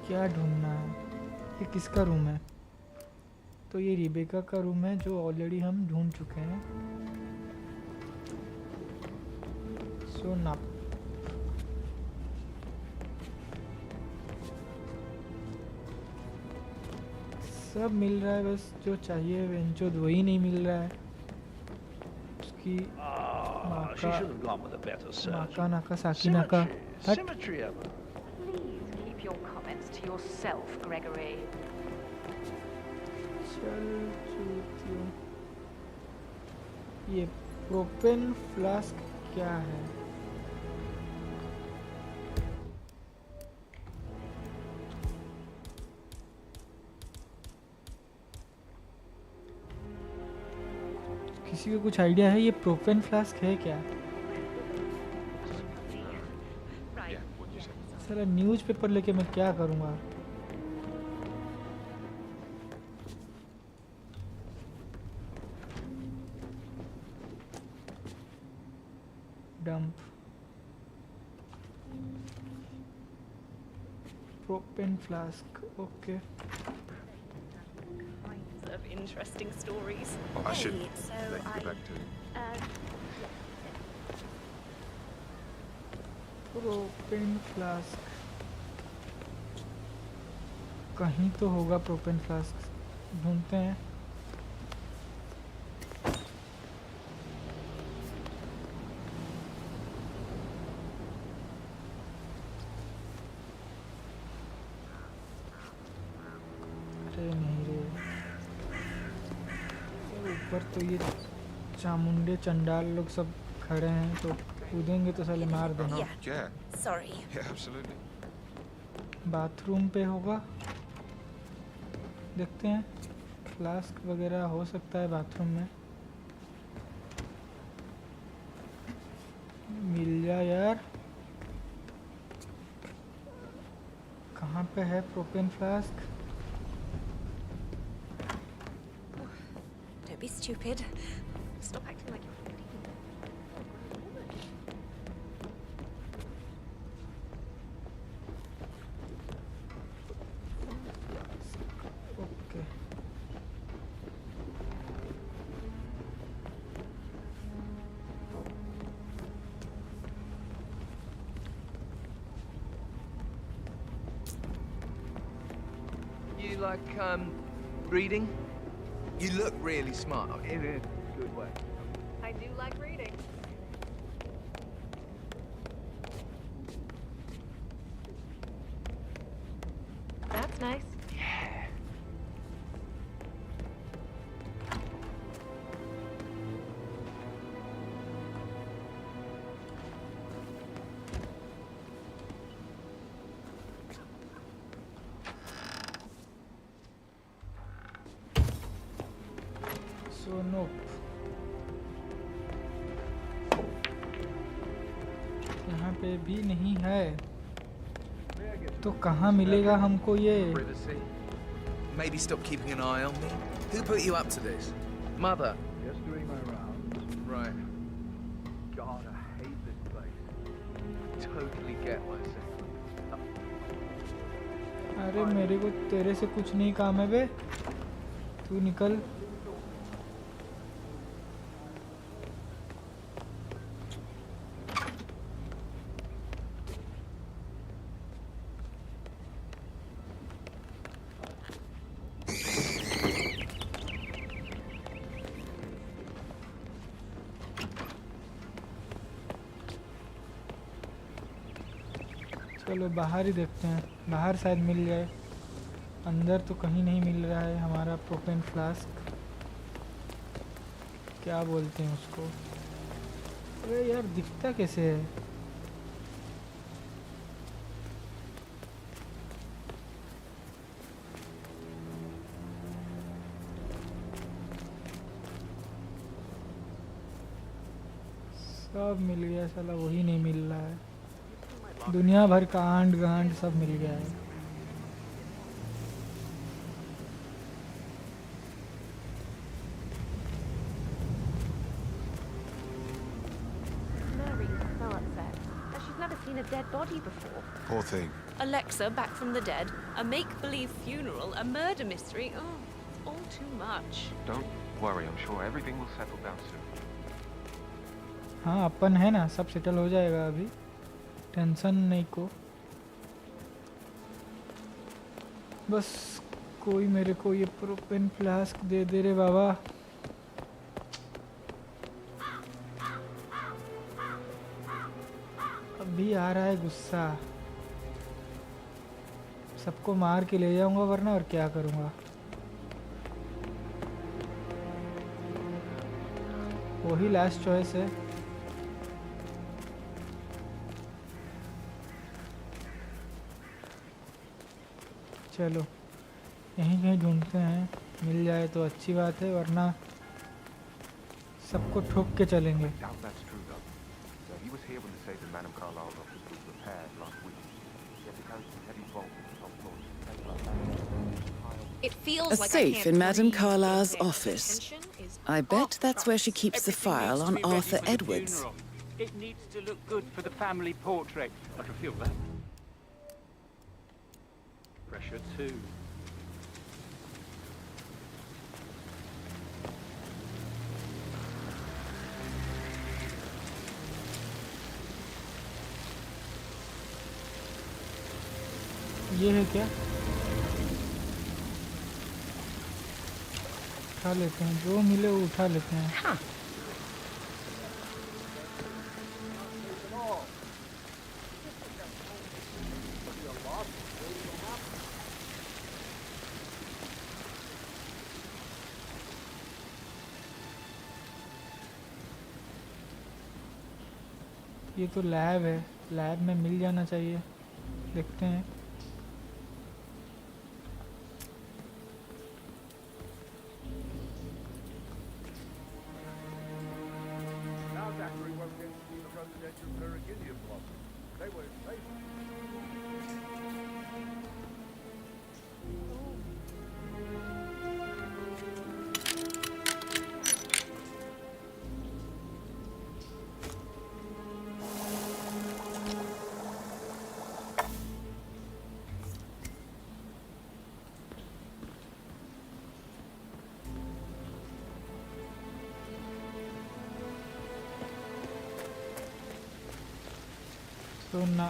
क्या ढूंढना है? ये किसका रूम है? तो ये रिबेका का रूम है जो ऑलरेडी हम ढूंढ चुके हैं। सो ना सब मिल रहा है, बस जो चाहिए वेंचो वही नहीं मिल रहा है। उसकी She should have gone with a better surgeon. नाका साकी नाका। Symmetry of her. Please keep your comments to yourself, Gregory. चल चूतियों। ये प्रोपेन फ्लास्क क्या है? किसी को कुछ आइडिया है ये प्रोपेन फ्लास्क है क्या? सारा न्यूज़पेपर लेके मैं क्या करूँगा? Dump propane flask, okay. Of interesting stories. I should so let you get back to propane flask कहीं तो होगा प्रोपेन फ्लास्क, ढूंढते हैं। अरे नहीं रे, ऊपर तो ये चामुंडे चंडाल लोग सब खड़े हैं, तो कूदेंगे तो साले मार देंगे। Sorry. Yeah, absolutely. बाथरूम पे होगा, देखते हैं। फ्लास्क वगैरह हो सकता है बाथरूम में। मिल जा यार, कहाँ पे है propane flask? Don't be stupid. Stop acting like you're 14. Okay, You like, reading? You look really smart. In a good way. I do like reading. That's nice. सो नोप, यहाँ पे भी नहीं है, तो कहाँ मिलेगा हमको ये? Privacy. Maybe stop keeping an eye on me. Who put you up to this? Mother. Just doing my rounds. Right. God, I hate this place. Totally get myself. अरे मेरे को तेरे से कुछ नहीं काम है बे, तू निकल। चलो बाहर ही देखते हैं, बाहर शायद मिल जाए। अंदर तो कहीं नहीं मिल रहा है हमारा प्रोपेन फ्लास्क, क्या बोलते हैं उसको। अरे यार दिखता कैसे है? सब मिल गया साला, वही नहीं मिल रहा है। दुनिया भर का आंड गांड सब मिल गया है। Mary is so upset. She's never seen a dead body before. Poor thing. Alexa back from the dead, a make-believe funeral, a murder mystery. Oh, it's all too much. Don't worry, I'm sure everything will settle down soon. हाँ अपन है ना, सब settle हो जाएगा, अभी tension नहीं को। बस कोई मेरे को ये प्रोपेन फ्लास्क दे दे रे बाबा। अभी आ रहा है गुस्सा, सबको मार के ले जाऊंगा वरना, और क्या करूंगा। वही लास्ट चॉइस है। चलो यहीं कहीं ढूंढते हैं, मिल जाए तो अच्छी बात है, वरना सबको ठोक के चलेंगे। Doubt that's true, though. So he was here when the safe in Madame Carlyle's office was repaired last week. Yet it has some heavy bolts on the top floor. It feels A like I safe can't in Madame breathe. Carlyle's The office. tension is I bet off that's where she the keeps the Everything file needs on to be ready Arthur for the Edwards. funeral. It needs to look good for the family portrait. I can feel that. Pressure too. ये है क्या? उठा लेते हैं, जो मिले वो उठा लेते हैं। Huh. ये तो लैब है, लैब में मिल जाना चाहिए, देखते हैं। Now Zachary won't get to see the presidential Virginian blossom. They were his favorite. तो ना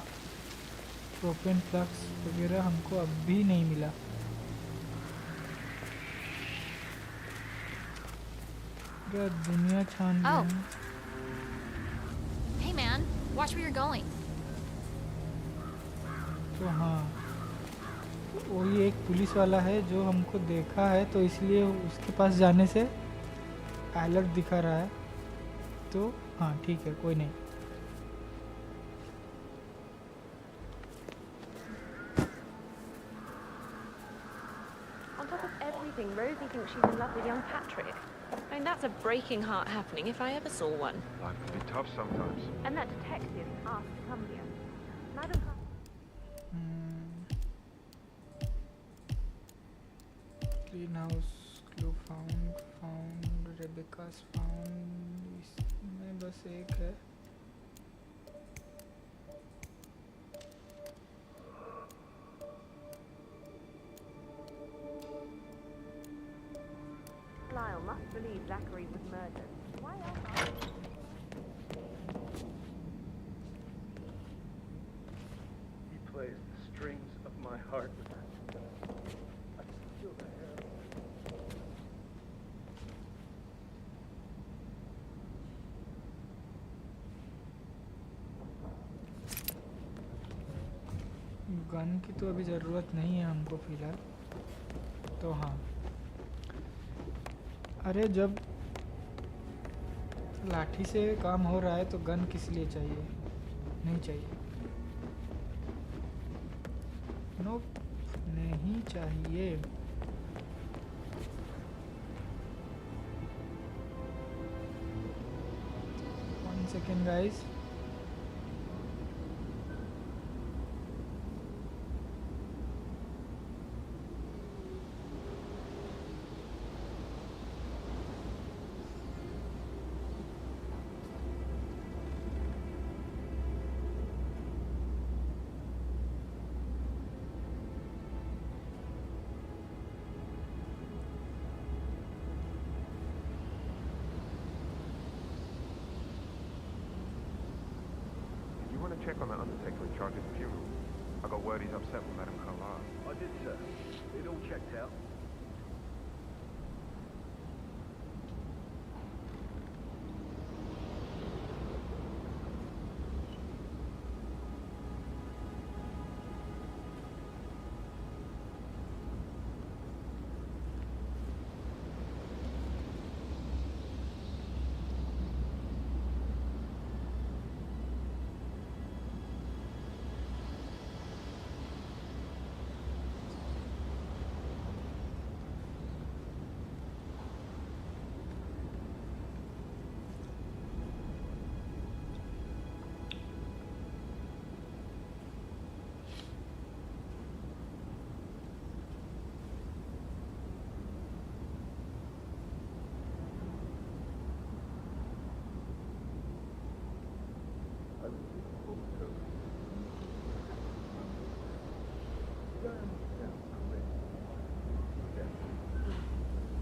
प्रोपेन फ्लक्स वगैरह हमको अब भी नहीं मिला। पूरा दुनिया छान रहे हैं। Hey man, watch where you're going. तो हाँ, वही एक पुलिस वाला है जो हमको देखा है, तो इसलिए उसके पास जाने से अलर्ट दिखा रहा है। तो हाँ ठीक है, कोई नहीं। On top of everything, Rosie thinks she's in love with young Patrick. I mean, that's a breaking heart happening if I ever saw one. Life can be tough sometimes. And that detective asked to come here. Madam Clean house, clue found, Rebecca's found। इसमें बस एक है। Lyle must believe Zachary was murdered. Why else? He plays the strings of my heart. I can feel the hair. Gun की तो अभी ज़रूरत नहीं है हमको फ़िलहाल। तो हाँ, अरे जब लाठी से काम हो रहा है तो गन किस लिए चाहिए? नहीं चाहिए। नो, नहीं चाहिए। One second guys। You want to check on that undertaker in charge of the funeral? I got word he's upset with Madame Carlyle. I did, sir. It all checked out.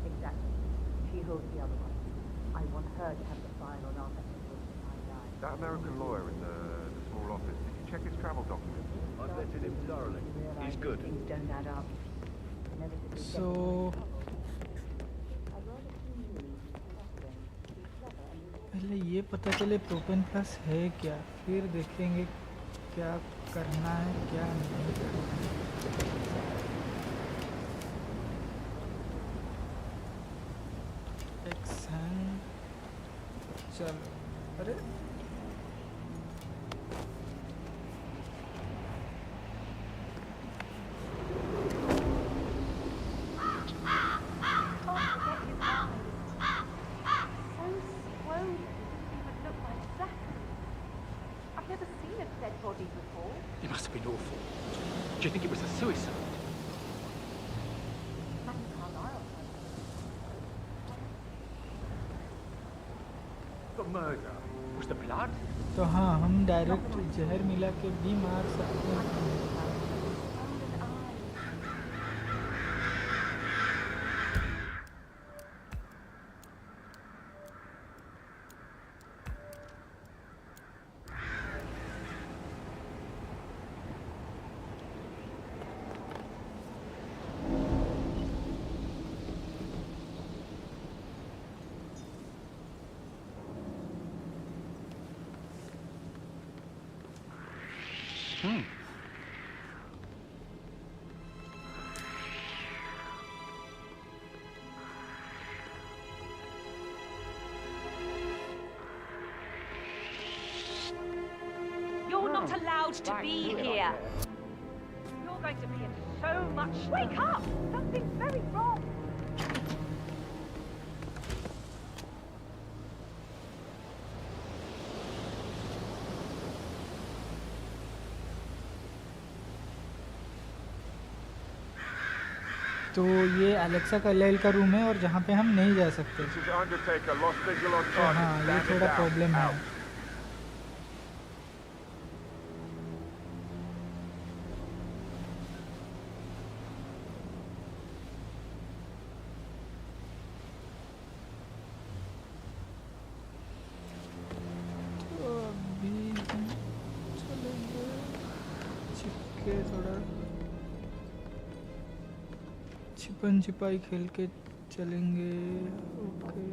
Exactly. She holds the other one. I want her to have the file on our messages if I die. That American lawyer in the small office, did you check his travel documents? I vetted him thoroughly. He's good. Things don't add up. So पहले ये पता चले propane plus है क्या, फिर देखेंगे क्या करना है क्या नहीं करना है। एक्शन चलो। अरे It must have been awful. Do you think it was a suicide? The murder was the blood. तो हाँ, हम डायरेक्ट जहर मिला के भी मार सकते हैं। You're not allowed to be here. You're going to be in so much... Wake up! Something's very wrong. तो ये एलेक्सा का एल का रूम है और जहाँ पे हम नहीं जा सकते। तो हाँ, ये थोड़ा प्रॉब्लम है। तो अभी हम चलेंगे छिपके, थोड़ा छिपन छिपाई खेल के चलेंगे। Okay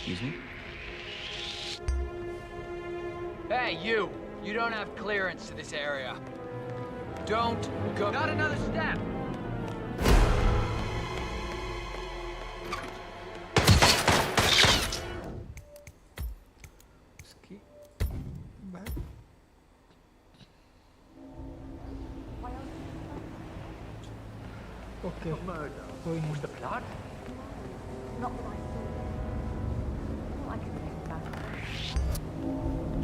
Excuse me? Hey, you! You don't have clearance to this area. Don't go— Not another step! Okay, कोई नहीं। The blood? Not that I saw. I can take that.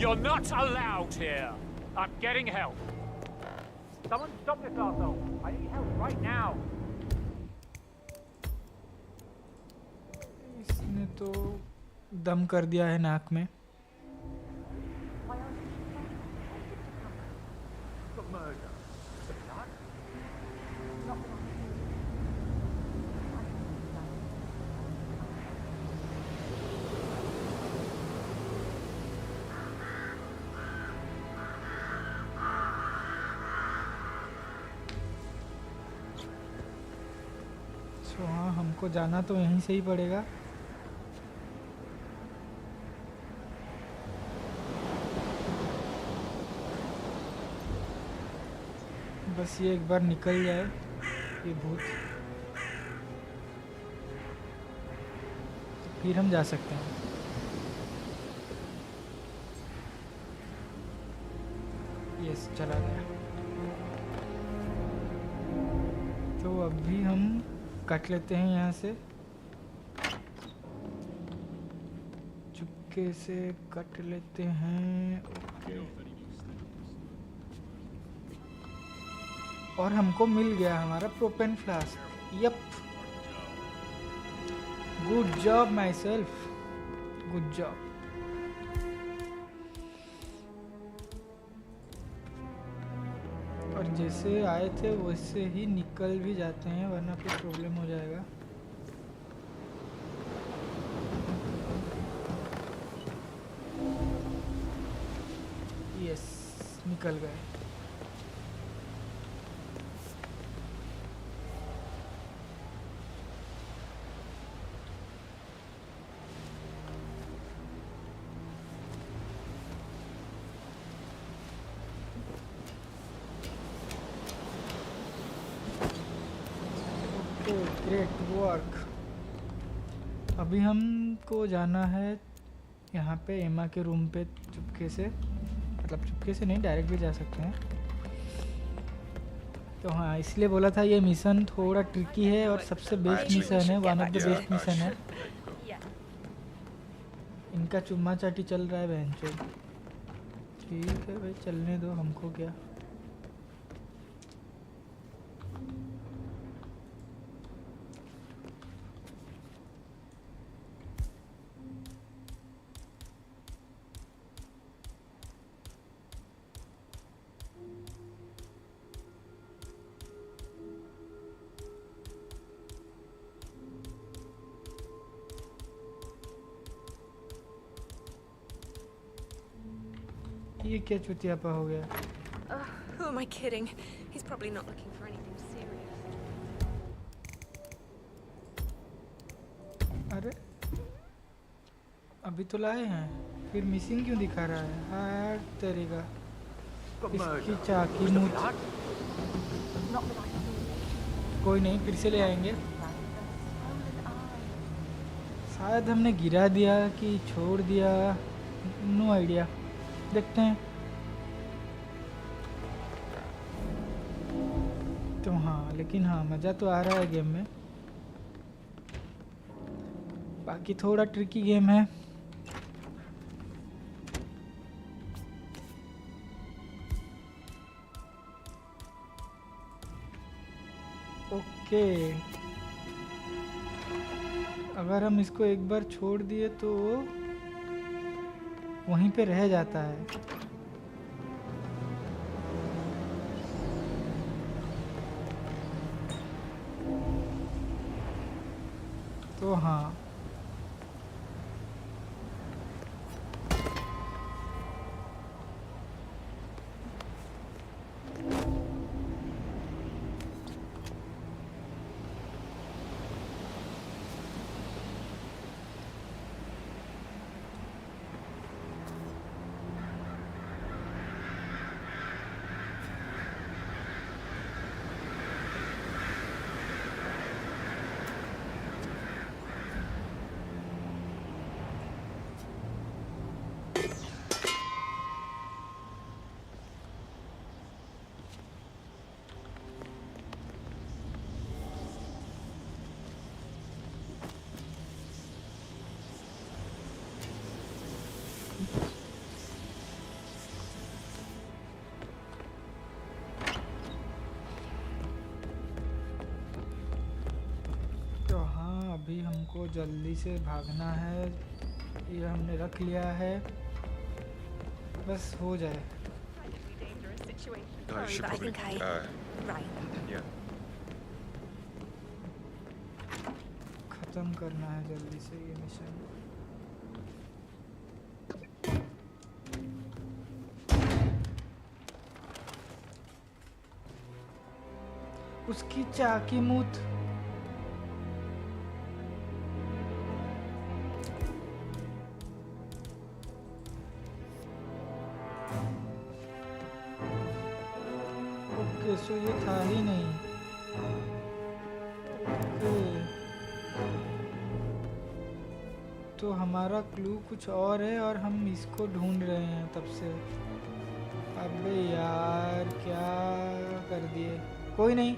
You're not allowed here. I'm getting help. Someone stop this arsehole. I need help right now. इसने तो दम कर दिया है नाक में। The murder. The blood? Not that I तो हाँ, हमको जाना तो यहीं से ही पड़ेगा। बस ये एक बार निकल जाए ये भूत, फिर हम जा सकते हैं। यस, चला गया। तो अभी हम कट लेते हैं यहाँ से, चुपके से कट लेते हैं। ओके, और हमको मिल गया हमारा propane flask. Yup, good job myself, good job. और जैसे आए थे वैसे ही निकल भी जाते हैं, वरना फिर प्रॉब्लम हो जाएगा। यस, निकल गए। Great work. अभी हमको जाना है यहाँ पे एमा के रूम पे चुपके से, मतलब चुपके से नहीं, डायरेक्ट भी जा सकते हैं। तो हाँ, इसलिए बोला था ये मिशन थोड़ा ट्रिकी है और सबसे बेस्ट मिशन है, one of the best mission है। इनका चुम्मा चाटी चल रहा है बहनचोद। ठीक है भाई, चलने दो, हमको क्या। ये क्या चुतियापा हो गया? Who am I kidding? He's probably not looking for anything serious. अरे अभी तो लाए हैं, फिर मिसिंग क्यों दिखा रहा है? हार तेरेगा, इसकी चाकी मुँह। कोई नहीं, फिर से ले आएंगे। शायद हमने गिरा दिया कि छोड़ दिया, नो आइडिया, देखते हैं। तो हाँ, लेकिन हाँ, मज़ा तो आ रहा है गेम में। बाकी थोड़ा ट्रिकी गेम है। ओके, अगर हम इसको एक बार छोड़ दिए तो वहीं पे रह जाता है। तो हाँ, अभी हमको जल्दी से भागना है। ये हमने रख लिया है, बस हो जाए। खत्म करना है जल्दी से ये मिशन। उसकी चाकी मूत। सो ये था ही नहीं। तो हमारा क्लू कुछ और है और हम इसको ढूंढ रहे हैं तब से। अबे यार, क्या कर दिए। कोई नहीं,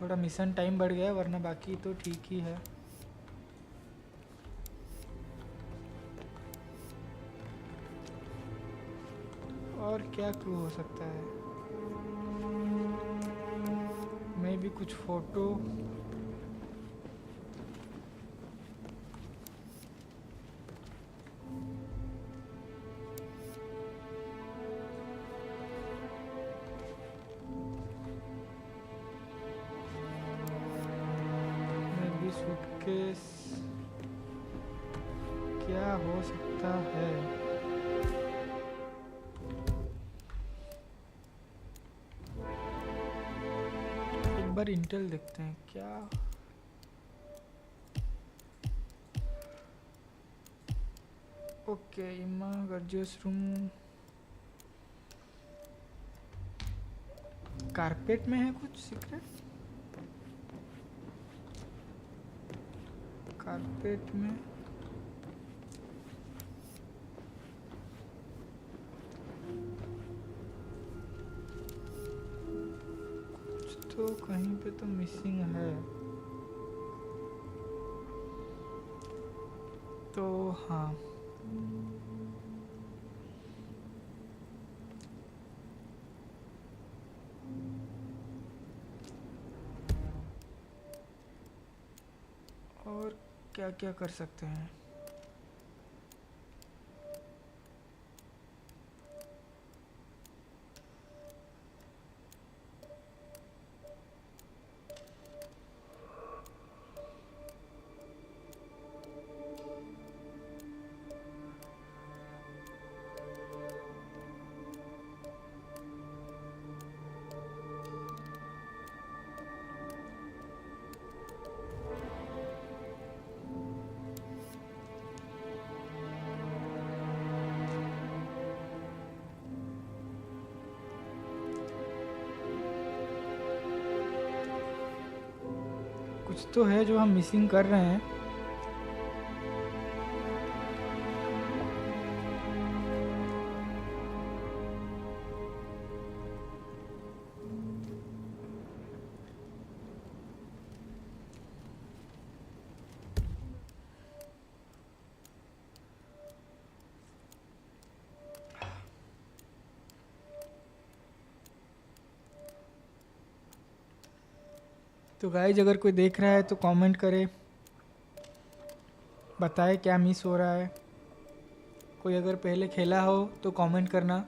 थोड़ा मिशन टाइम बढ़ गया, वरना बाकी तो ठीक ही है। और क्या क्लू हो सकता है? मैं भी कुछ फोटो। मैं भी सूटकेस। क्या हो सकता है? पर इंटेल देखते हैं क्या। ओके इमा गर्जियस रूम कारपेट में है कुछ सीक्रेट। कारपेट में कुछ तो कहीं पे तो मिसिंग है। तो हाँ और क्या क्या कर सकते हैं। कुछ तो है जो हम मिसिंग कर रहे हैं। तो गाइज अगर कोई देख रहा है तो कमेंट करे, बताए क्या मिस हो रहा है। कोई अगर पहले खेला हो तो कमेंट करना।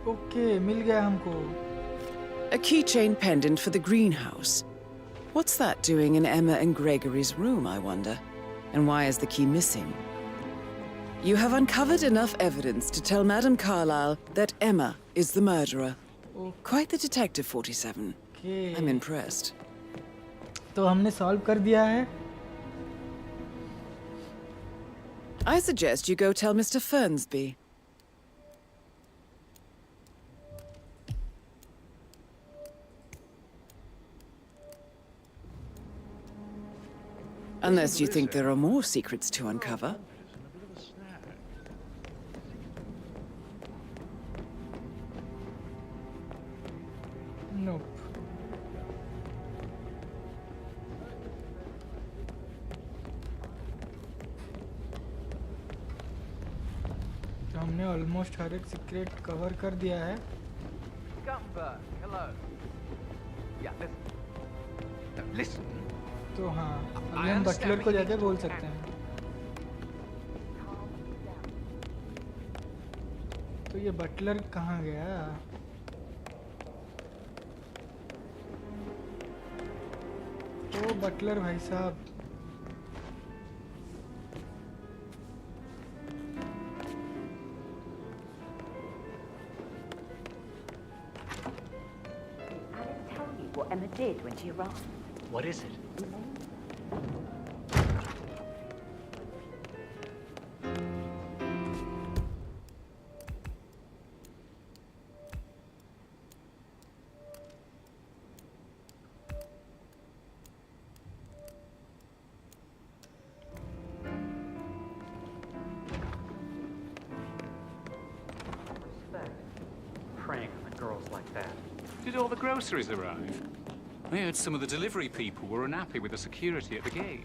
ओके मिल गया हमको। A keychain pendant for the greenhouse. What's that doing in Emma and Gregory's room, I wonder? And why is the key missing? You have uncovered enough evidence to tell Madame Carlyle that Emma is the murderer. Quite the detective, 47. Okay. I'm impressed. तो हमने solve कर दिया है. I suggest you go tell Mr. Fernsby. Unless you think there are more secrets to uncover. Nope. तो हमने almost हर एक secret cover कर दिया है. Gutenberg, hello. Yeah, listen. No, listen. तो हाँ, अभी हम बटलर को जाके बोल सकते हैं. तो ये बटलर कहाँ गया? तो बटलर भाई साहब. What Emma did when she arrived. What is it? Preying on girls like that. Did all the groceries arrive? I heard some of the delivery people were unhappy with the security at the gate.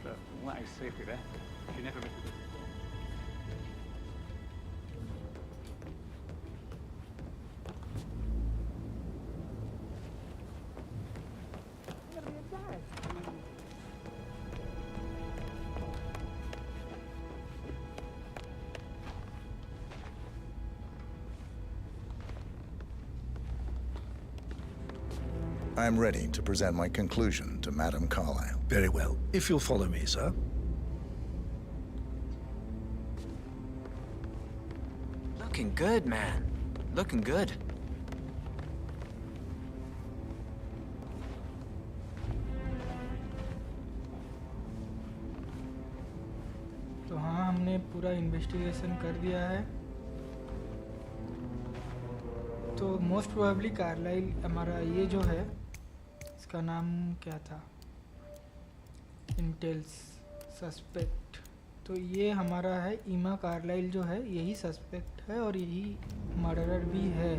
But from what I see there, you never miss it. I'm ready to present my conclusion to Madame Carlyle. Very well. If you'll follow me, sir. Looking good, man. Looking good. तो हाँ, हमने पूरा investigation कर दिया है. तो most probably Carlisle हमारा ये जो है, इसका नाम क्या था, इंटेल्स सस्पेक्ट. तो ये हमारा है ईमा कार्लाइल जो है, यही सस्पेक्ट है और यही मर्डरर भी है,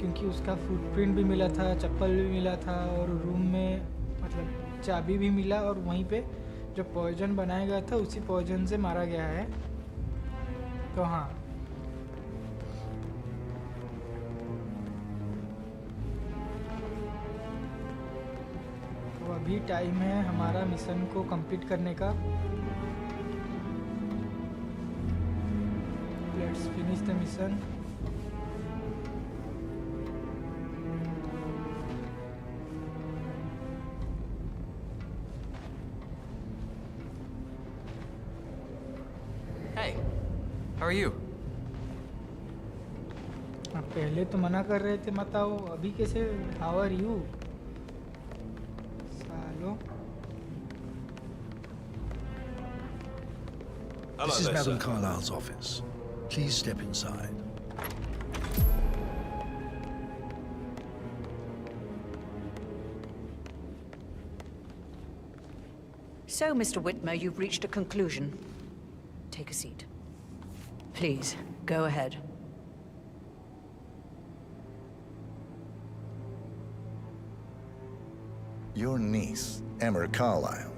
क्योंकि उसका फुटप्रिंट भी मिला था, चप्पल भी मिला था और रूम में मतलब चाबी भी मिला और वहीं पे जो पॉइजन बनाया गया था उसी पॉइजन से मारा गया है. तो हाँ, तो अभी टाइम है हमारा मिशन को कंप्लीट करने का. Let's finish the mission. Hey, how are you? पहले तो मना कर रहे थे मत आओ, अभी कैसे हाउ आर यू सालो. This is Madame Carlyle's office. Please step inside. So, Mr. Whitmer, you've reached a conclusion. Take a seat. Please, go ahead. Your niece, Emma Carlyle,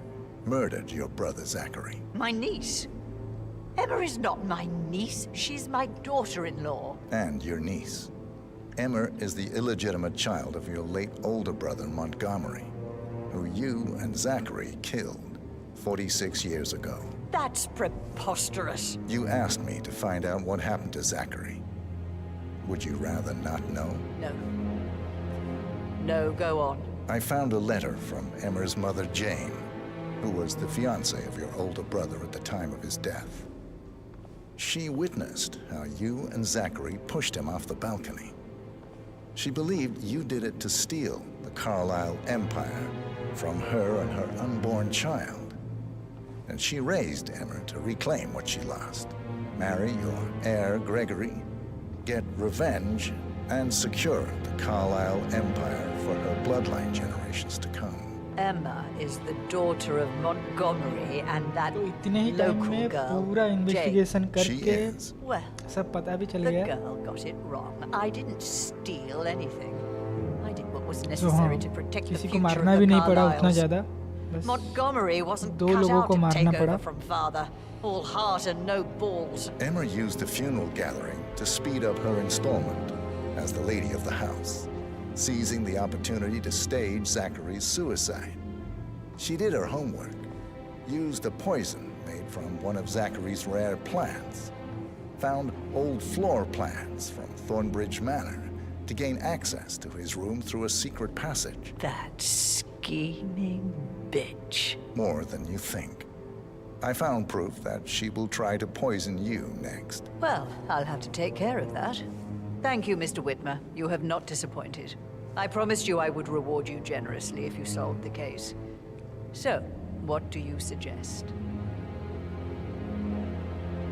murdered your brother Zachary. My niece? Emma is not my niece. She's my daughter-in-law. And your niece. Emma is the illegitimate child of your late older brother Montgomery, who you and Zachary killed 46 years ago. That's preposterous. You asked me to find out what happened to Zachary. Would you rather not know? No. No, go on. I found a letter from Emma's mother, Jane, who was the fiancée of your older brother at the time of his death. She witnessed how you and Zachary pushed him off the balcony. She believed you did it to steal the Carlyle empire from her and her unborn child. And she raised Emmer to reclaim what she lost. Marry your heir, Gregory, get revenge, and secure the Carlisle Empire for her bloodline generations to come. Emma is the daughter of Montgomery and that इतने ही time local में girl, पूरा investigation करके Well, सब पता भी चल the गया। girl got it wrong. I didn't steal anything. I did what was तो necessary हाँ, to protect the किसी को future मारना of भी the नहीं पड़ा उतना Carlyles. ज़्यादा। बस Montgomery wasn't दो cut लोगों out को to मारना take पड़ा। over from father. All heart and no balls. Emmer used the funeral gathering to speed up her installment as the lady of the house, seizing the opportunity to stage Zachary's suicide. She did her homework, used a poison made from one of Zachary's rare plants, found old floor plans from Thornbridge Manor to gain access to his room through a secret passage. That scheming bitch. More than you think. I found proof that she will try to poison you next. Well, I'll have to take care of that. Thank you, Mr. Whitmer. You have not disappointed. I promised you I would reward you generously if you solved the case. So, what do you suggest?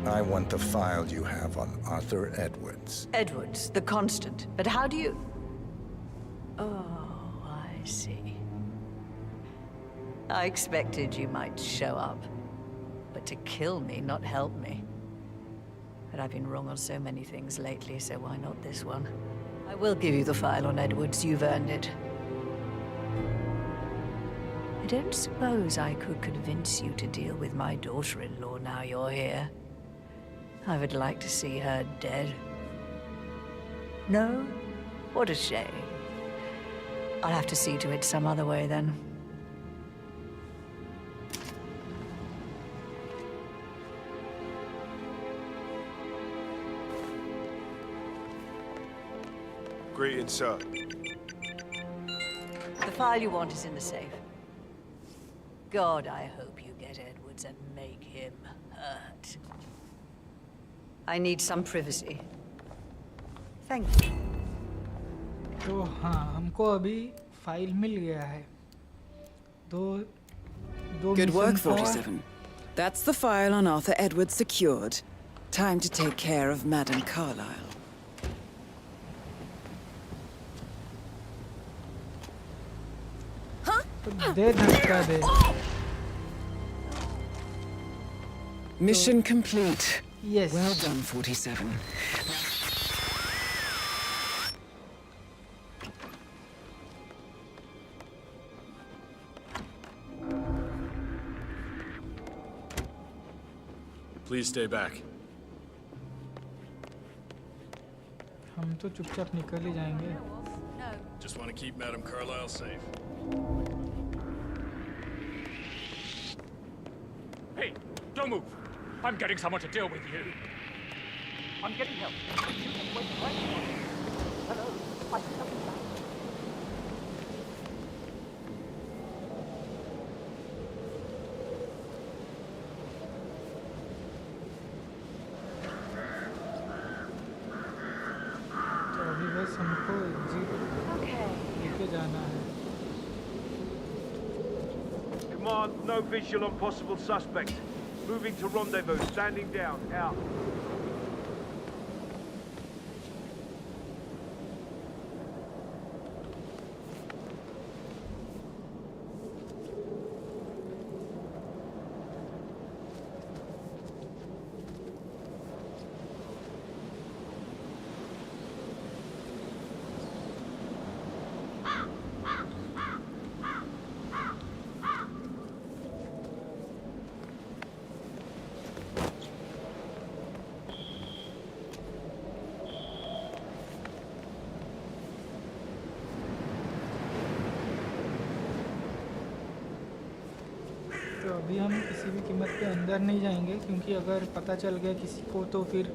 I want the file you have on Arthur Edwards. Edwards, the constant. But how do you... Oh, I see. I expected you might show up. But to kill me, not help me. But I've been wrong on so many things lately, so why not this one? I will give you the file on Edwards. You've earned it. I don't suppose I could convince you to deal with my daughter-in-law now you're here. I would like to see her dead. No? What a shame. I'll have to see to it some other way then. Greetings, sir. The file you want is in the safe. God, I hope you get Edwards and make him hurt. I need some privacy. Thank you. तो हाँ, हमको अभी file मिल गया है। दो Good work, mission था। 47. That's the file on Arthur Edwards secured. Time to take care of Madame Carlisle. दे धक्का दे। Mission complete. Yes. Well done, 47. Please stay back. हम तो चुपचाप निकल ही जाएंगे। Just want to keep Madame Carlisle safe. Hey, don't move. I'm getting someone to deal with you. I'm getting help. Hello, I can help you back. तो अभी बस हमको exit लेके जाना है। Command, no visual on possible suspect. Moving to rendezvous. Standing down. Out. तो अभी हम किसी भी कीमत पे अंदर नहीं जाएंगे क्योंकि अगर पता चल गया किसी को तो फिर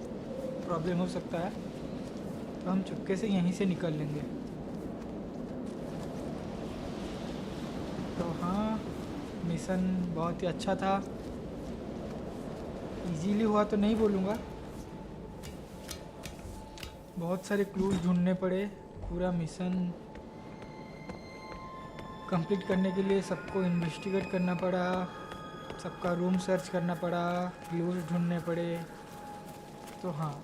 प्रॉब्लम हो सकता है। तो हम चुपके से यहीं से निकल लेंगे। तो हाँ, मिशन बहुत ही अच्छा था। इजीली हुआ तो नहीं बोलूँगा, बहुत सारे क्लूज ढूंढने पड़े पूरा मिशन कंप्लीट करने के लिए सबको इन्वेस्टिगेट करना पड़ा, सबका रूम सर्च करना पड़ा, क्लूज ढूंढने पड़े। तो हाँ,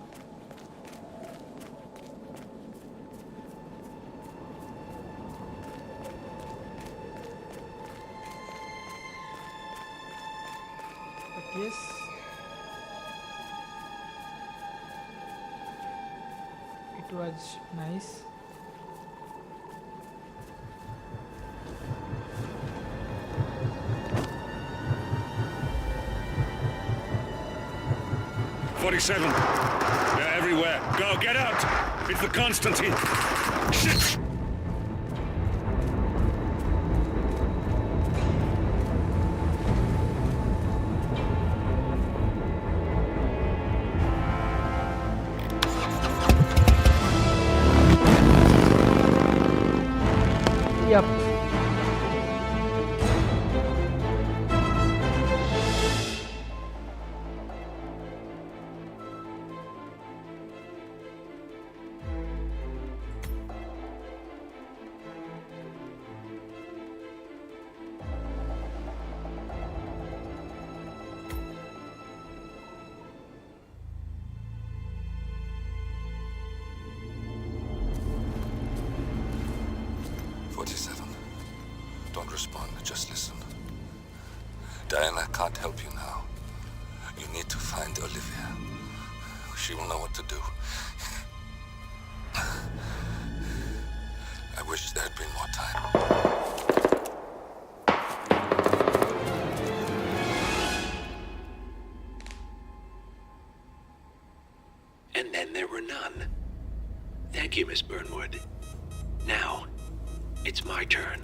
yes, it was nice. They're everywhere. Go, get out! It's the Constantine. Shit! Yep. Don't respond, just listen. Diana can't help you now. You need to find Olivia. She will know what to do. I wish there had been more time. And then there were none. Thank you, Miss Burnwood. Now, it's my turn.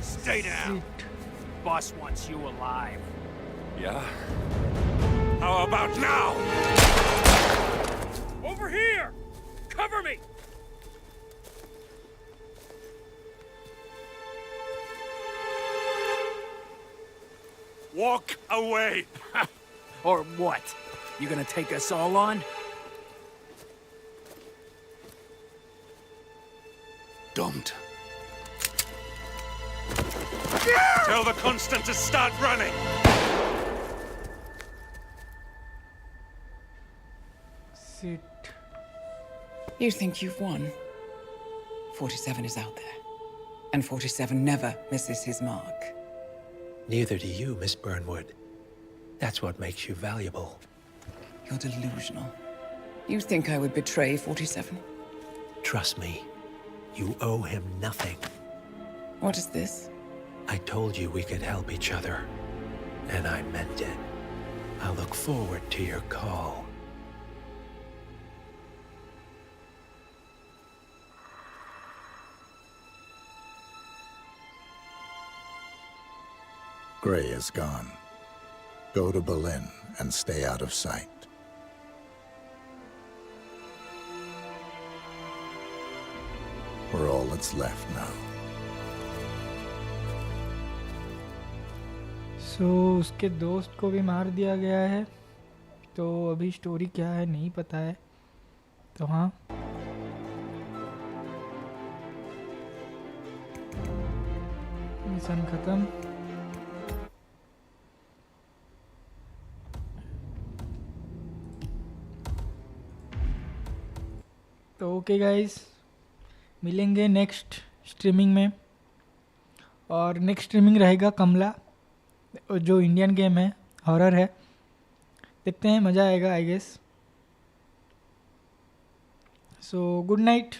Stay down. Boss wants you alive. Yeah? How about now? Over here! Cover me! Walk away! Or what? You gonna take us all on? Don't. Tell the Constant to start running! Sit. You think you've won? 47 is out there. And 47 never misses his mark. Neither do you, Miss Burnwood. That's what makes you valuable. You're delusional. You think I would betray 47? Trust me, you owe him nothing. What is this? I told you we could help each other, and I meant it. I look forward to your call. Gray is gone. Go to Berlin and stay out of sight. We're all that's left now. सो उसके दोस्त को भी मार दिया गया है, तो अभी स्टोरी क्या है नहीं पता है। तो हाँ, मिशन खत्म। तो ओके गाइस, मिलेंगे नेक्स्ट स्ट्रीमिंग में। और नेक्स्ट स्ट्रीमिंग रहेगा कमला, जो इंडियन गेम है, हॉरर है। देखते हैं, मज़ा आएगा I guess. So good night.